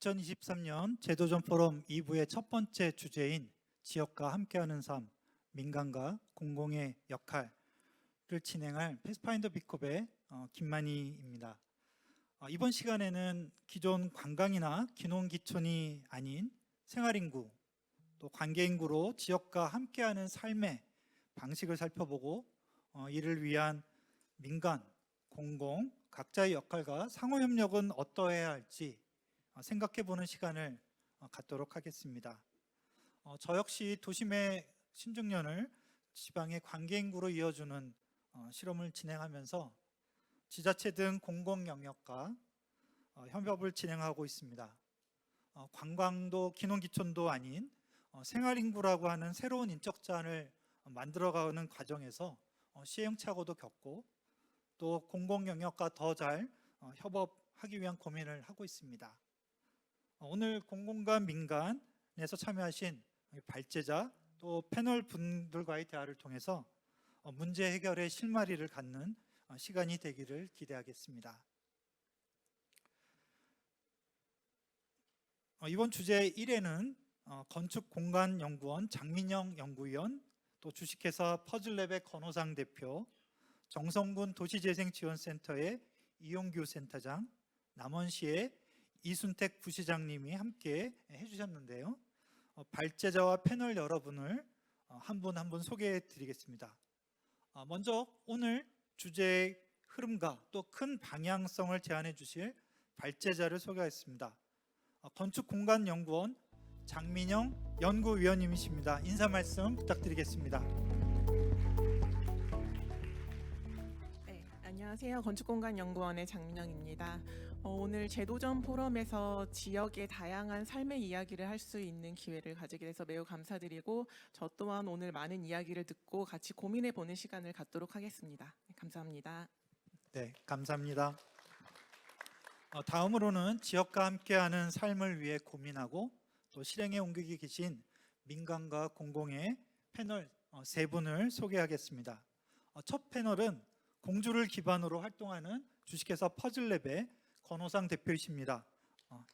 2023년 제도전 포럼 2부의 첫 번째 주제인 지역과 함께하는 삶, 민간과 공공의 역할을 진행할 패스파인더 비컵의 김만희입니다. 이번 시간에는 기존 관광이나 귀농귀촌이 아닌 생활인구, 또 관계인구로 지역과 함께하는 삶의 방식을 살펴보고 이를 위한 민간, 공공, 각자의 역할과 상호협력은 어떠해야 할지 생각해보는 시간을 갖도록 하겠습니다. 저 역시 도심의 신중년을 지방의 관계인구로 이어주는 실험을 진행하면서 지자체 등 공공 영역과 협업을 진행하고 있습니다. 관광도 귀농귀촌도 아닌 생활인구라고 하는 새로운 인적 자원을 만들어가는 과정에서 시행착오도 겪고 또 공공 영역과 더 잘 협업하기 위한 고민을 하고 있습니다. 오늘 공공과 민간에서 참여하신 발제자 또 패널 분들과의 대화를 통해서 문제 해결의 실마리를 갖는 시간이 되기를 기대하겠습니다. 이번 주제 1회는 건축공간연구원 장민영 연구위원, 또 주식회사 퍼즐랩의 권호상 대표, 정성군 도시재생지원센터의 이용규 센터장, 남원시의 이순택 부시장님이 함께 해주셨는데요. 발제자와 패널 여러분을 한 분 한 분 소개해 드리겠습니다. 먼저 오늘 주제의 흐름과 또 큰 방향성을 제안해 주실 발제자를 소개하겠습니다. 건축공간연구원 장민영 연구위원님이십니다. 인사 말씀 부탁드리겠습니다. 안녕하세요. 건축공간연구원의 장민영입니다. 오늘 제도전 포럼에서 지역의 다양한 삶의 이야기를 할 수 있는 기회를 가지게 돼서 매우 감사드리고 저 또한 오늘 많은 이야기를 듣고 같이 고민해 보는 시간을 갖도록 하겠습니다. 감사합니다. 네, 감사합니다. 다음으로는 지역과 함께하는 삶을 위해 고민하고 또 실행에 옮기고 계신 민간과 공공의 패널 세 분을 소개하겠습니다. 첫 패널은 공주를 기반으로 활동하는 주식회사 퍼즐랩의 권호상 대표이십니다.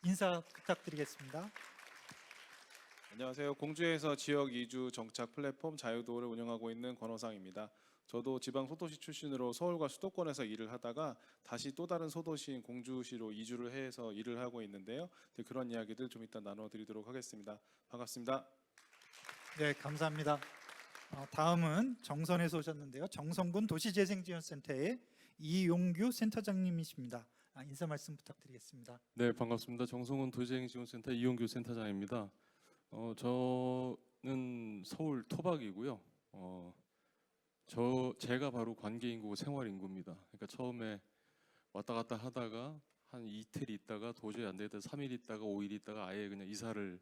인사 부탁드리겠습니다. 안녕하세요. 공주에서 지역 이주 정착 플랫폼 자유도를 운영하고 있는 권호상입니다. 저도 지방 소도시 출신으로 서울과 수도권에서 일을 하다가 다시 또 다른 소도시인 공주시로 이주를 해서 일을 하고 있는데요. 그런 이야기들 좀 이따 나눠드리도록 하겠습니다. 반갑습니다. 네, 감사합니다. 다음은 정선에서 오셨는데요. 정선군 도시재생지원센터의 이용규 센터장님이십니다. 인사 말씀 부탁드리겠습니다. 네, 반갑습니다. 정성훈 도시재생지원센터 이용규 센터장입니다. 저는 서울 토박이고요. 제가 바로 관계인구고 생활인구입니다. 그러니까 처음에 왔다 갔다 하다가 한 이틀 있다가 도저히 안 되겠다 3일 있다가 5일 있다가 아예 그냥 이사를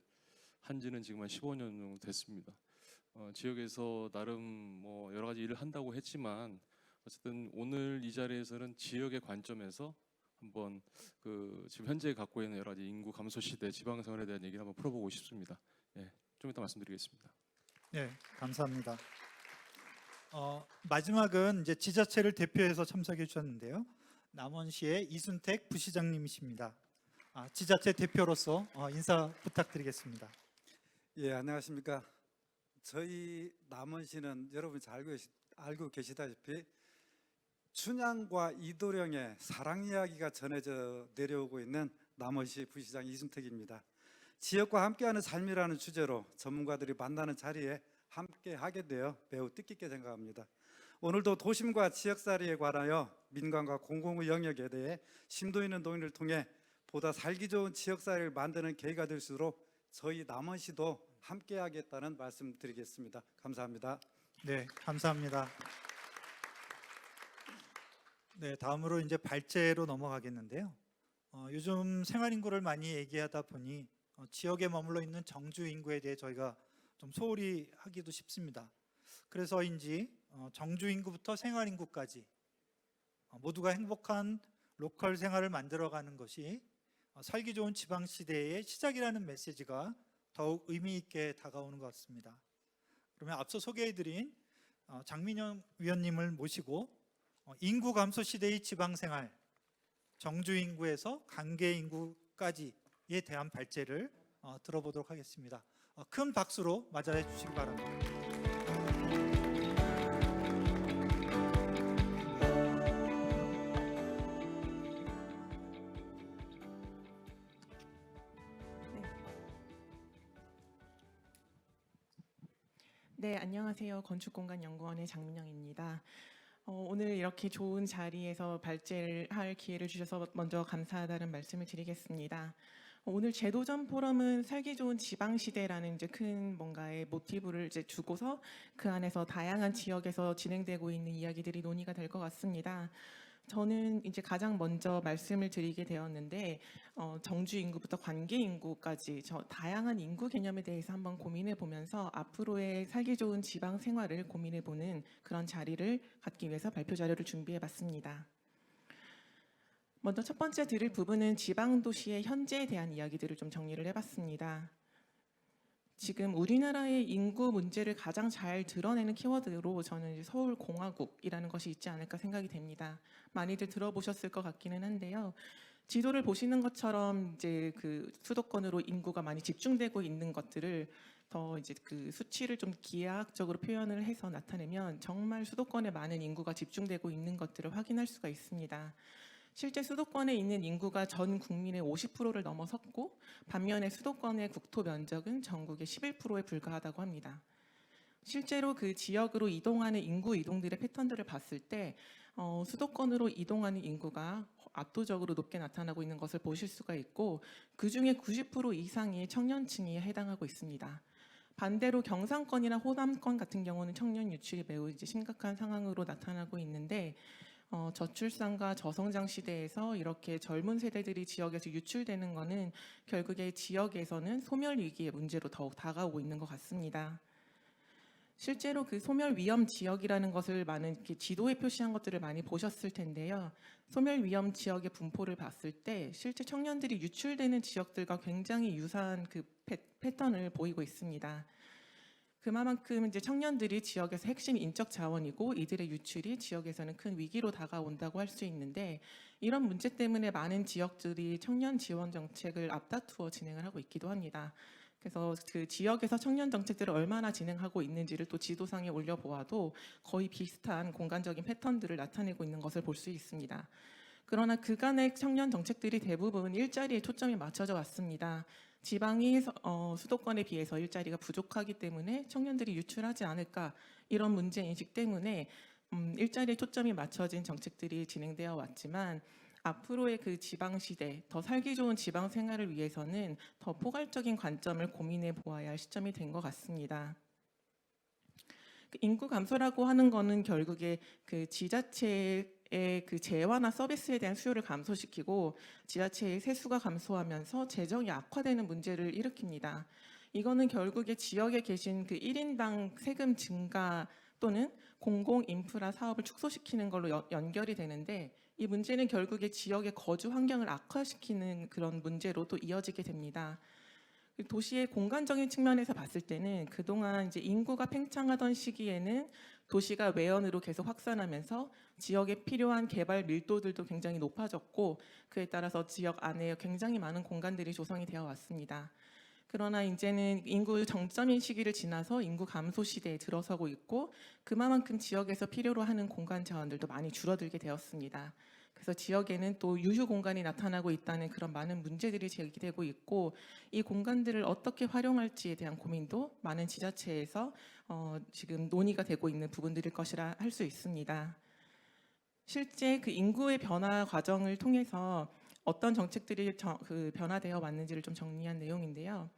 한지는 지금 한 15년 정도 됐습니다. 지역에서 나름 뭐 여러 가지 일을 한다고 했지만 어쨌든 오늘 이 자리에서는 지역의 관점에서 한번 지금 현재 갖고 있는 여러 가지 인구 감소 시대 지방생활에 대한 얘기를 한번 풀어보고 싶습니다. 예, 좀 이따 말씀드리겠습니다. 네, 감사합니다. 마지막은 이제 지자체를 대표해서 참석해 주셨는데요. 남원시의 이순택 부시장님이십니다. 지자체 대표로서 인사 부탁드리겠습니다. 예, 안녕하십니까. 저희 남원시는 여러분이 잘 알고 계시다시피 춘향과 이도령의 사랑 이야기가 전해져 내려오고 있는 남원시 부시장 이순택입니다. 지역과 함께하는 삶이라는 주제로 전문가들이 만나는 자리에 함께 하게 되어 매우 뜻깊게 생각합니다. 오늘도 도심과 지역살이에 관하여 민간과 공공의 영역에 대해 심도 있는 논의를 통해 보다 살기 좋은 지역살이를 만드는 계기가 될 수 있도록 저희 남원시도 함께 하겠다는 말씀 드리겠습니다. 감사합니다. 네, 감사합니다. 네, 다음으로 이제 발제로 넘어가겠는데요. 요즘 생활인구를 많이 얘기하다 보니 지역에 머물러 있는 정주 인구에 대해 저희가 좀 소홀히 하기도 쉽습니다. 그래서인지 정주 인구부터 생활 인구까지 모두가 행복한 로컬 생활을 만들어가는 것이 살기 좋은 지방 시대의 시작이라는 메시지가 더욱 의미 있게 다가오는 것 같습니다. 그러면 앞서 소개해드린 장민영 위원님을 모시고 인구 감소 시대의 지방 생활, 정주 인구에서 관계 인구까지 대한 발제를 들어보도록 하겠습니다. 큰 박수로 맞이해 주시기 바랍니다. 네, 안녕하세요. 건축공간연구원의 장민영입니다. 오늘 이렇게 좋은 자리에서 발제를 할 기회를 주셔서 먼저 감사하다는 말씀을 드리겠습니다. 오늘 제도전 포럼은 살기 좋은 지방 시대라는 이제 큰 뭔가의 모티브를 이제 주고서 그 안에서 다양한 지역에서 진행되고 있는 이야기들이 논의가 될 것 같습니다. 저는 이제 가장 먼저 말씀을 드리게 되었는데 정주 인구부터 관계 인구까지 다양한 인구 개념에 대해서 한번 고민해 보면서 앞으로의 살기 좋은 지방 생활을 고민해 보는 그런 자리를 갖기 위해서 발표 자료를 준비해 봤습니다. 먼저 첫 번째 들을 부분은 지방 도시의 현재에 대한 이야기들을 좀 정리를 해봤습니다. 지금 우리나라의 인구 문제를 가장 잘 드러내는 키워드로 저는 이제 서울공화국이라는 것이 있지 않을까 생각이 됩니다. 많이들 들어보셨을 것 같기는 한데요. 지도를 보시는 것처럼 이제 그 수도권으로 인구가 많이 집중되고 있는 것들을 더 이제 그 수치를 좀 기하학적으로 표현을 해서 나타내면 정말 수도권에 많은 인구가 집중되고 있는 것들을 확인할 수가 있습니다. 실제 수도권에 있는 인구가 전 국민의 50%를 넘어섰고 반면에 수도권의 국토 면적은 전국의 11%에 불과하다고 합니다. 실제로 그 지역으로 이동하는 인구 이동들의 패턴들을 봤을 때 수도권으로 이동하는 인구가 압도적으로 높게 나타나고 있는 것을 보실 수가 있고 그중에 90% 이상이 청년층에 해당하고 있습니다. 반대로 경상권이나 호남권 같은 경우는 청년 유출이 매우 이제 심각한 상황으로 나타나고 있는데 저출산과 저성장 시대에서 이렇게 젊은 세대들이 지역에서 유출되는 것은 결국에 지역에서는 소멸 위기의 문제로 더욱 다가오고 있는 것 같습니다. 실제로 그 소멸 위험 지역이라는 것을 많은 이렇게 지도에 표시한 것들을 많이 보셨을 텐데요. 소멸 위험 지역의 분포를 봤을 때 실제 청년들이 유출되는 지역들과 굉장히 유사한 그 패턴을 보이고 있습니다. 그만큼 이제 청년들이 지역에서 핵심 인적 자원이고 이들의 유출이 지역에서는 큰 위기로 다가온다고 할 수 있는데 이런 문제 때문에 많은 지역들이 청년 지원 정책을 앞다투어 진행을 하고 있기도 합니다. 그래서 그 지역에서 청년 정책들을 얼마나 진행하고 있는지를 또 지도상에 올려보아도 거의 비슷한 공간적인 패턴들을 나타내고 있는 것을 볼 수 있습니다. 그러나 그간의 청년 정책들이 대부분 일자리에 초점이 맞춰져 왔습니다. 지방이 수도권에 비해서 일자리가 부족하기 때문에 청년들이 유출하지 않을까 이런 문제인식 때문에 일자리에 초점이 맞춰진 정책들이 진행되어 왔지만 앞으로의 그 지방 시대, 더 살기 좋은 지방 생활을 위해서는 더 포괄적인 관점을 고민해 보아야 할 시점이 된 것 같습니다. 인구 감소라고 하는 거는 결국에 그 지자체의 그 재화나 서비스에 대한 수요를 감소시키고 지자체의 세수가 감소하면서 재정이 악화되는 문제를 일으킵니다. 이거는 결국에 지역에 계신 그 1인당 세금 증가 또는 공공 인프라 사업을 축소시키는 걸로 연결이 되는데 이 문제는 결국에 지역의 거주 환경을 악화시키는 그런 문제로 또 이어지게 됩니다. 도시의 공간적인 측면에서 봤을 때는 그동안 이제 인구가 팽창하던 시기에는 도시가 외연으로 계속 확산하면서 지역에 필요한 개발 밀도들도 굉장히 높아졌고 그에 따라서 지역 안에 굉장히 많은 공간들이 조성이 되어 왔습니다. 그러나 이제는 인구 정점인 시기를 지나서 인구 감소 시대에 들어서고 있고 그만큼 지역에서 필요로 하는 공간 자원들도 많이 줄어들게 되었습니다. 그래서 지역에는 또 유휴 공간이 나타나고 있다는 그런 많은 문제들이 제기되고 있고 이 공간들을 어떻게 활용할지에 대한 고민도 많은 지자체에서 지금 논의가 되고 있는 부분들일 것이라 할 수 있습니다. 실제 그 인구의 변화 과정을 통해서 어떤 정책들이 변화되어 왔는지를 좀 정리한 내용인데요.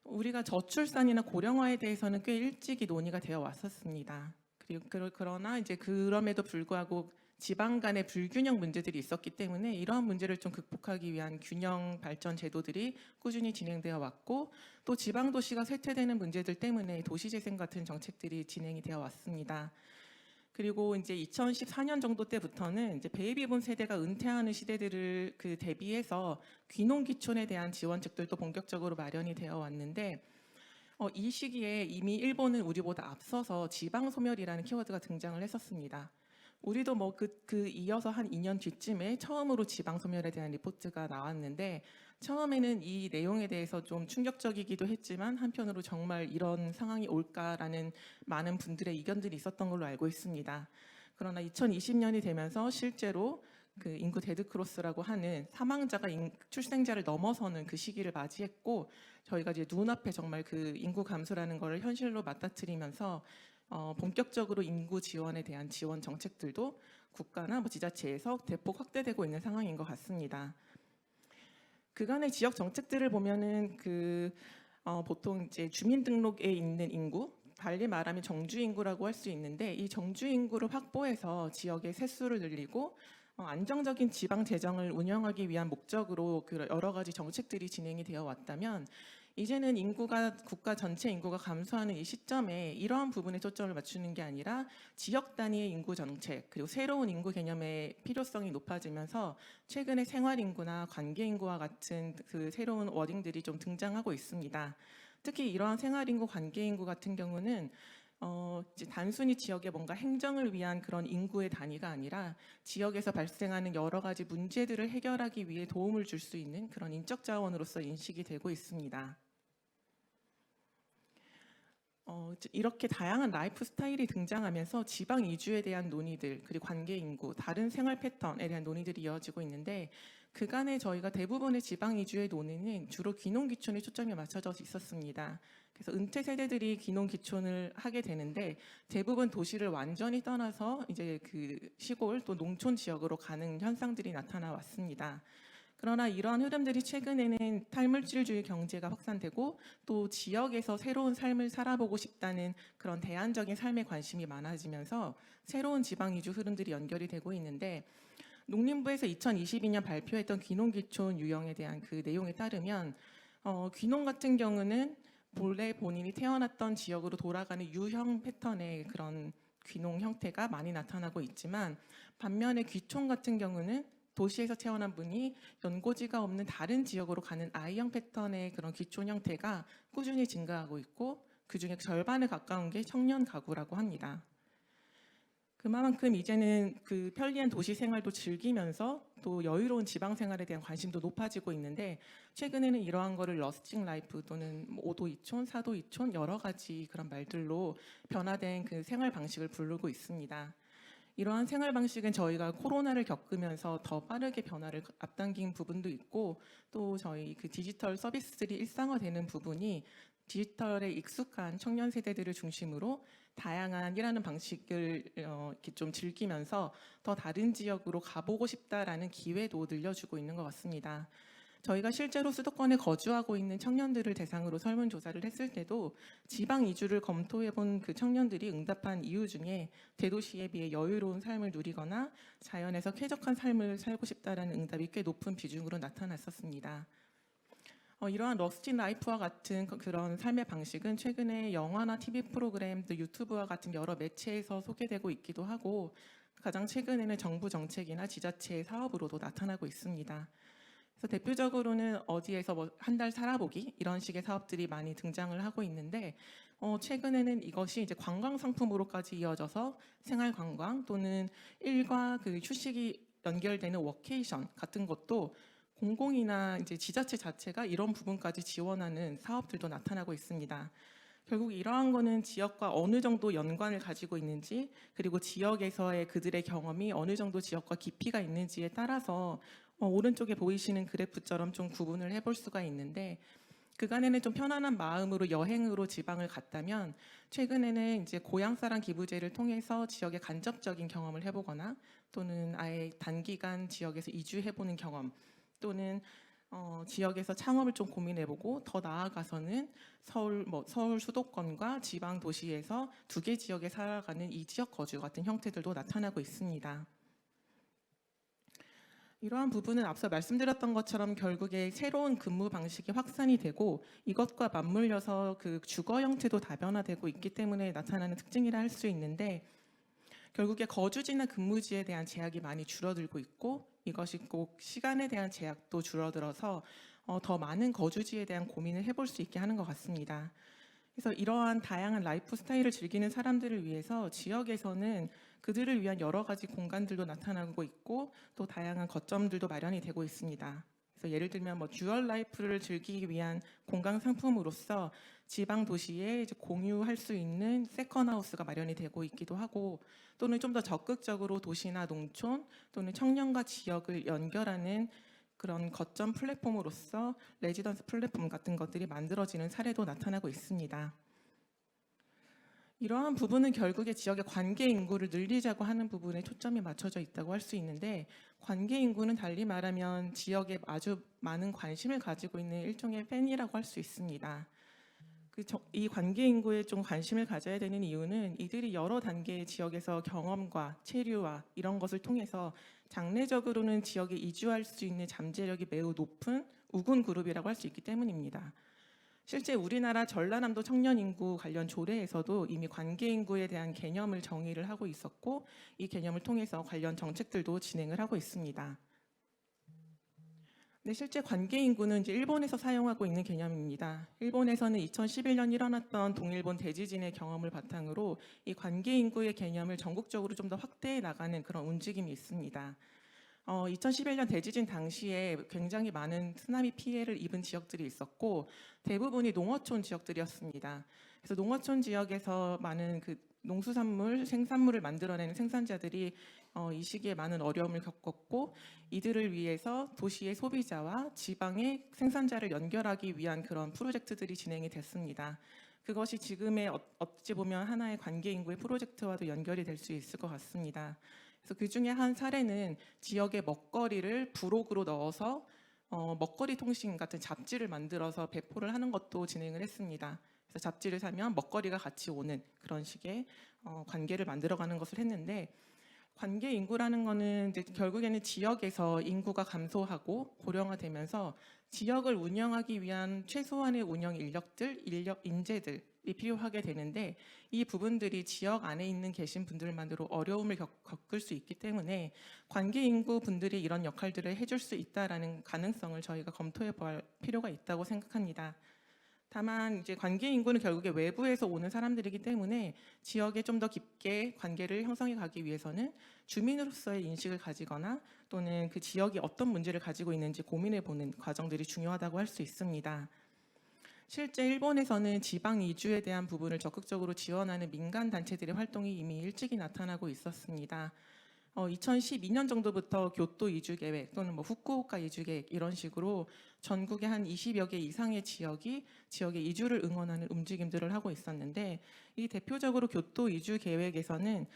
우리가 저출산이나 고령화에 대해서는 꽤 일찍이 논의가 되어 왔었습니다. 그러나 이제 그럼에도 불구하고 지방 간의 불균형 문제들이 있었기 때문에 이러한 문제를 좀 극복하기 위한 균형 발전 제도들이 꾸준히 진행되어 왔고 또 지방 도시가 쇠퇴되는 문제들 때문에 도시재생 같은 정책들이 진행이 되어 왔습니다. 그리고 이제 2014년 정도 때부터는 이제 베이비붐 세대가 은퇴하는 시대들을 그 대비해서 귀농귀촌에 대한 지원책들도 본격적으로 마련이 되어 왔는데 이 시기에 이미 일본은 우리보다 앞서서 지방 소멸이라는 키워드가 등장을 했었습니다. 우리도 뭐 이어서 한 2년 뒤쯤에 처음으로 지방 소멸에 대한 리포트가 나왔는데 처음에는 이 내용에 대해서 좀 충격적이기도 했지만 한편으로 정말 이런 상황이 올까라는 많은 분들의 의견들이 있었던 걸로 알고 있습니다. 그러나 2020년이 되면서 실제로 그 인구 데드크로스라고 하는 사망자가 출생자를 넘어서는 그 시기를 맞이했고 저희가 이제 눈앞에 정말 그 인구 감소라는 것을 현실로 맞닥뜨리면서 본격적으로 인구 지원에 대한 지원 정책들도 국가나 뭐 지자체에서 대폭 확대되고 있는 상황인 것 같습니다. 그간의 지역 정책들을 보면은 보통 이제 주민등록에 있는 인구, 달리 말하면 정주 인구라고 할 수 있는데 이 정주 인구를 확보해서 지역의 세수를 늘리고 안정적인 지방 재정을 운영하기 위한 목적으로 여러 가지 정책들이 진행이 되어 왔다면 이제는 국가 전체 인구가 감소하는 이 시점에 이러한 부분에 초점을 맞추는 게 아니라 지역 단위의 인구 정책 그리고 새로운 인구 개념의 필요성이 높아지면서 최근에 생활 인구나 관계 인구와 같은 그 새로운 워딩들이 좀 등장하고 있습니다. 특히 이러한 생활 인구, 관계 인구 같은 경우는 이제 단순히 지역의 뭔가 행정을 위한 그런 인구의 단위가 아니라 지역에서 발생하는 여러 가지 문제들을 해결하기 위해 도움을 줄 수 있는 그런 인적 자원으로서 인식이 되고 있습니다. 이렇게 다양한 라이프 스타일이 등장하면서 지방 이주에 대한 논의들 그리고 관계 인구, 다른 생활 패턴에 대한 논의들이 이어지고 있는데 그간에 저희가 대부분의 지방 이주의 논의는 주로 귀농 귀촌에 초점이 맞춰져 있었습니다. 그래서 은퇴 세대들이 귀농 귀촌을 하게 되는데 대부분 도시를 완전히 떠나서 이제 그 시골 또 농촌 지역으로 가는 현상들이 나타나 왔습니다. 그러나 이러한 흐름들이 최근에는 탈물질주의 경제가 확산되고 또 지역에서 새로운 삶을 살아보고 싶다는 그런 대안적인 삶에 관심이 많아지면서 새로운 지방 이주 흐름들이 연결이 되고 있는데 농림부에서 2022년 발표했던 귀농귀촌 유형에 대한 그 내용에 따르면 귀농 같은 경우는 본래 본인이 태어났던 지역으로 돌아가는 유형 패턴의 그런 귀농 형태가 많이 나타나고 있지만 반면에 귀촌 같은 경우는 도시에서 태어난 분이 연고지가 없는 다른 지역으로 가는 I형 패턴의 그런 귀촌 형태가 꾸준히 증가하고 있고 그중에 절반에 가까운 게 청년 가구라고 합니다. 그만큼 이제는 그 편리한 도시 생활도 즐기면서 또 여유로운 지방 생활에 대한 관심도 높아지고 있는데 최근에는 이러한 거를 러스팅 라이프 또는 5도 이촌, 4도 이촌 여러 가지 그런 말들로 변화된 그 생활 방식을 부르고 있습니다. 이러한 생활 방식은 저희가 코로나를 겪으면서 더 빠르게 변화를 앞당긴 부분도 있고 또 저희 그 디지털 서비스들이 일상화되는 부분이 디지털에 익숙한 청년 세대들을 중심으로 다양한 일하는 방식을 이렇게 좀 즐기면서 더 다른 지역으로 가보고 싶다라는 기회도 늘려주고 있는 것 같습니다. 저희가 실제로 수도권에 거주하고 있는 청년들을 대상으로 설문조사를 했을 때도 지방 이주를 검토해본 그 청년들이 응답한 이유 중에 대도시에 비해 여유로운 삶을 누리거나 자연에서 쾌적한 삶을 살고 싶다라는 응답이 꽤 높은 비중으로 나타났었습니다. 이러한 러스팅 라이프와 같은 그런 삶의 방식은 최근에 영화나 TV 프로그램, 또 유튜브와 같은 여러 매체에서 소개되고 있기도 하고 가장 최근에는 정부 정책이나 지자체의 사업으로도 나타나고 있습니다. 그래서 대표적으로는 어디에서 뭐 한 달 살아보기 이런 식의 사업들이 많이 등장을 하고 있는데 최근에는 이것이 이제 관광 상품으로까지 이어져서 생활 관광 또는 일과 그 휴식이 연결되는 워케이션 같은 것도 공공이나 이제 지자체 자체가 이런 부분까지 지원하는 사업들도 나타나고 있습니다. 결국 이러한 거는 지역과 어느 정도 연관을 가지고 있는지 그리고 지역에서의 그들의 경험이 어느 정도 지역과 깊이가 있는지에 따라서 오른쪽에 보이시는 그래프처럼 좀 구분을 해볼 수가 있는데 그간에는 좀 편안한 마음으로 여행으로 지방을 갔다면 최근에는 이제 고향사랑 기부제를 통해서 지역의 간접적인 경험을 해보거나 또는 아예 단기간 지역에서 이주해보는 경험 또는 지역에서 창업을 좀 고민해보고 더 나아가서는 서울 수도권과 지방 도시에서 두 개 지역에 살아가는 이 지역 거주 같은 형태들도 나타나고 있습니다. 이러한 부분은 앞서 말씀드렸던 것처럼 결국에 새로운 근무 방식이 확산이 되고 이것과 맞물려서 그 주거 형태도 다변화되고 있기 때문에 나타나는 특징이라 할 수 있는데 결국에 거주지나 근무지에 대한 제약이 많이 줄어들고 있고 이것이 꼭 시간에 대한 제약도 줄어들어서 더 많은 거주지에 대한 고민을 해볼 수 있게 하는 것 같습니다. 그래서 이러한 다양한 라이프 스타일을 즐기는 사람들을 위해서 지역에서는 그들을 위한 여러 가지 공간들도 나타나고 있고 또 다양한 거점들도 마련이 되고 있습니다. 그래서 예를 들면 듀얼 라이프를 즐기기 위한 공간 상품으로서 지방 도시에 이제 공유할 수 있는 세컨 하우스가 마련이 되고 있기도 하고 또는 좀 더 적극적으로 도시나 농촌 또는 청년과 지역을 연결하는 그런 거점 플랫폼으로서 레지던스 플랫폼 같은 것들이 만들어지는 사례도 나타나고 있습니다. 이러한 부분은 결국에 지역의 관계 인구를 늘리자고 하는 부분에 초점이 맞춰져 있다고 할 수 있는데 관계 인구는 달리 말하면 지역에 아주 많은 관심을 가지고 있는 일종의 팬이라고 할 수 있습니다. 이 관계 인구에 좀 관심을 가져야 되는 이유는 이들이 여러 단계의 지역에서 경험과 체류와 이런 것을 통해서 장래적으로는 지역에 이주할 수 있는 잠재력이 매우 높은 우군 그룹이라고 할 수 있기 때문입니다. 실제 우리나라 전라남도 청년 인구 관련 조례에서도 이미 관계 인구에 대한 개념을 정의를 하고 있었고 이 개념을 통해서 관련 정책들도 진행을 하고 있습니다. 네, 실제 관계 인구는 이제 일본에서 사용하고 있는 개념입니다. 일본에서는 2011년 일어났던 동일본 대지진의 경험을 바탕으로 이 관계 인구의 개념을 전국적으로 좀 더 확대해 나가는 그런 움직임이 있습니다. 2011년 대지진 당시에 굉장히 많은 쓰나미 피해를 입은 지역들이 있었고 대부분이 농어촌 지역들이었습니다. 그래서 농어촌 지역에서 많은 그 농수산물, 생산물을 만들어내는 생산자들이 이 시기에 많은 어려움을 겪었고 이들을 위해서 도시의 소비자와 지방의 생산자를 연결하기 위한 그런 프로젝트들이 진행이 됐습니다. 그것이 지금의 어찌 보면 하나의 관계 인구의 프로젝트와도 연결이 될 수 있을 것 같습니다. 그래서 그 중에 한 사례는 지역의 먹거리를 부록으로 넣어서 먹거리 통신 같은 잡지를 만들어서 배포를 하는 것도 진행을 했습니다. 그래서 잡지를 사면 먹거리가 같이 오는 그런 식의 관계를 만들어가는 것을 했는데 관계 인구라는 거는 이제 결국에는 지역에서 인구가 감소하고 고령화되면서 지역을 운영하기 위한 최소한의 운영 인력들, 인재들이 필요하게 되는데 이 부분들이 지역 안에 있는 계신 분들만으로 어려움을 겪을 수 있기 때문에 관계 인구 분들이 이런 역할들을 해줄 수 있다라는 가능성을 저희가 검토해 볼 필요가 있다고 생각합니다. 다만 이제 관계 인구는 결국에 외부에서 오는 사람들이기 때문에 지역에 좀 더 깊게 관계를 형성해 가기 위해서는 주민으로서의 인식을 가지거나 또는 그 지역이 어떤 문제를 가지고 있는지 고민해 보는 과정들이 중요하다고 할 수 있습니다. 실제 일본에서는 지방 이주에 대한 부분을 적극적으로 지원하는 민간 단체들의 활동이 이미 일찍이 나타나고 있었습니다. 2012년 정도부터 교토 이주 계획 또는 후쿠오카 이주 계획 이런 식으로 전국에 한 20여 개 이상의 지역이 지역의 이주를 응원하는 움직임들을 하고 있었는데 이 대표적으로 교토 이주 계획에서는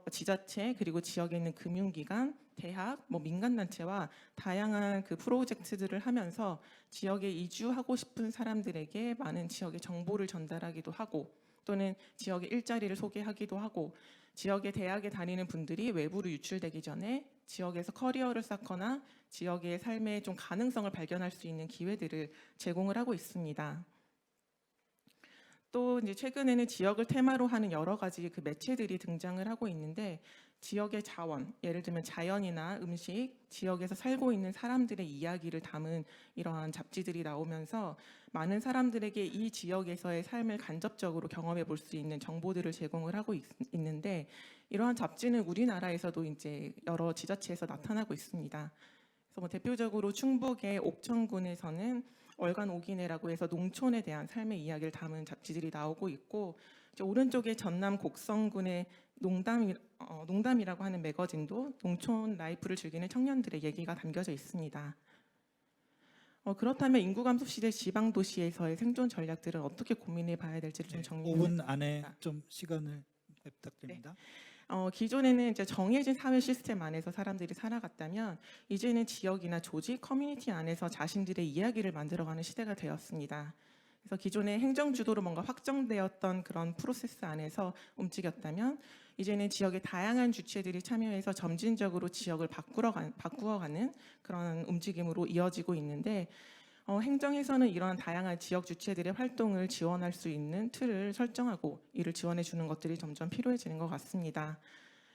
지자체 그리고 지역에 있는 금융기관, 대학, 민간단체와 다양한 그 프로젝트들을 하면서 지역에 이주하고 싶은 사람들에게 많은 지역의 정보를 전달하기도 하고 또는 지역의 일자리를 소개하기도 하고 지역의 대학에 다니는 분들이 외부로 유출되기 전에 지역에서 커리어를 쌓거나 지역의 삶의 좀 가능성을 발견할 수 있는 기회들을 제공을 하고 있습니다. 또 이제 최근에는 지역을 테마로 하는 여러 가지 그 매체들이 등장을 하고 있는데 지역의 자원, 예를 들면 자연이나 음식, 지역에서 살고 있는 사람들의 이야기를 담은 이러한 잡지들이 나오면서 많은 사람들에게 이 지역에서의 삶을 간접적으로 경험해 볼 수 있는 정보들을 제공을 하고 있는데 이러한 잡지는 우리나라에서도 이제 여러 지자체에서 나타나고 있습니다. 그래서 대표적으로 충북의 옥천군에서는 월간 오기네라고 해서 농촌에 대한 삶의 이야기를 담은 잡지들이 나오고 있고 오른쪽에 전남 곡성군의 농담이라고 하는 매거진도 농촌 라이프를 즐기는 청년들의 얘기가 담겨져 있습니다. 그렇다면 인구 감소 시대 지방 도시에서의 생존 전략들은 어떻게 고민해 봐야 될지를 좀 정리해 5분 안에 좀 시간을 부탁드립니다. 기존에는 이제 정해진 사회 시스템 안에서 사람들이 살아갔다면 이제는 지역이나 조직, 커뮤니티 안에서 자신들의 이야기를 만들어가는 시대가 되었습니다. 그래서 기존의 행정 주도로 뭔가 확정되었던 그런 프로세스 안에서 움직였다면 이제는 지역의 다양한 주체들이 참여해서 점진적으로 지역을 바꾸어가는 그런 움직임으로 이어지고 있는데 행정에서는 이러한 다양한 지역 주체들의 활동을 지원할 수 있는 틀을 설정하고 이를 지원해 주는 것들이 점점 필요해지는 것 같습니다.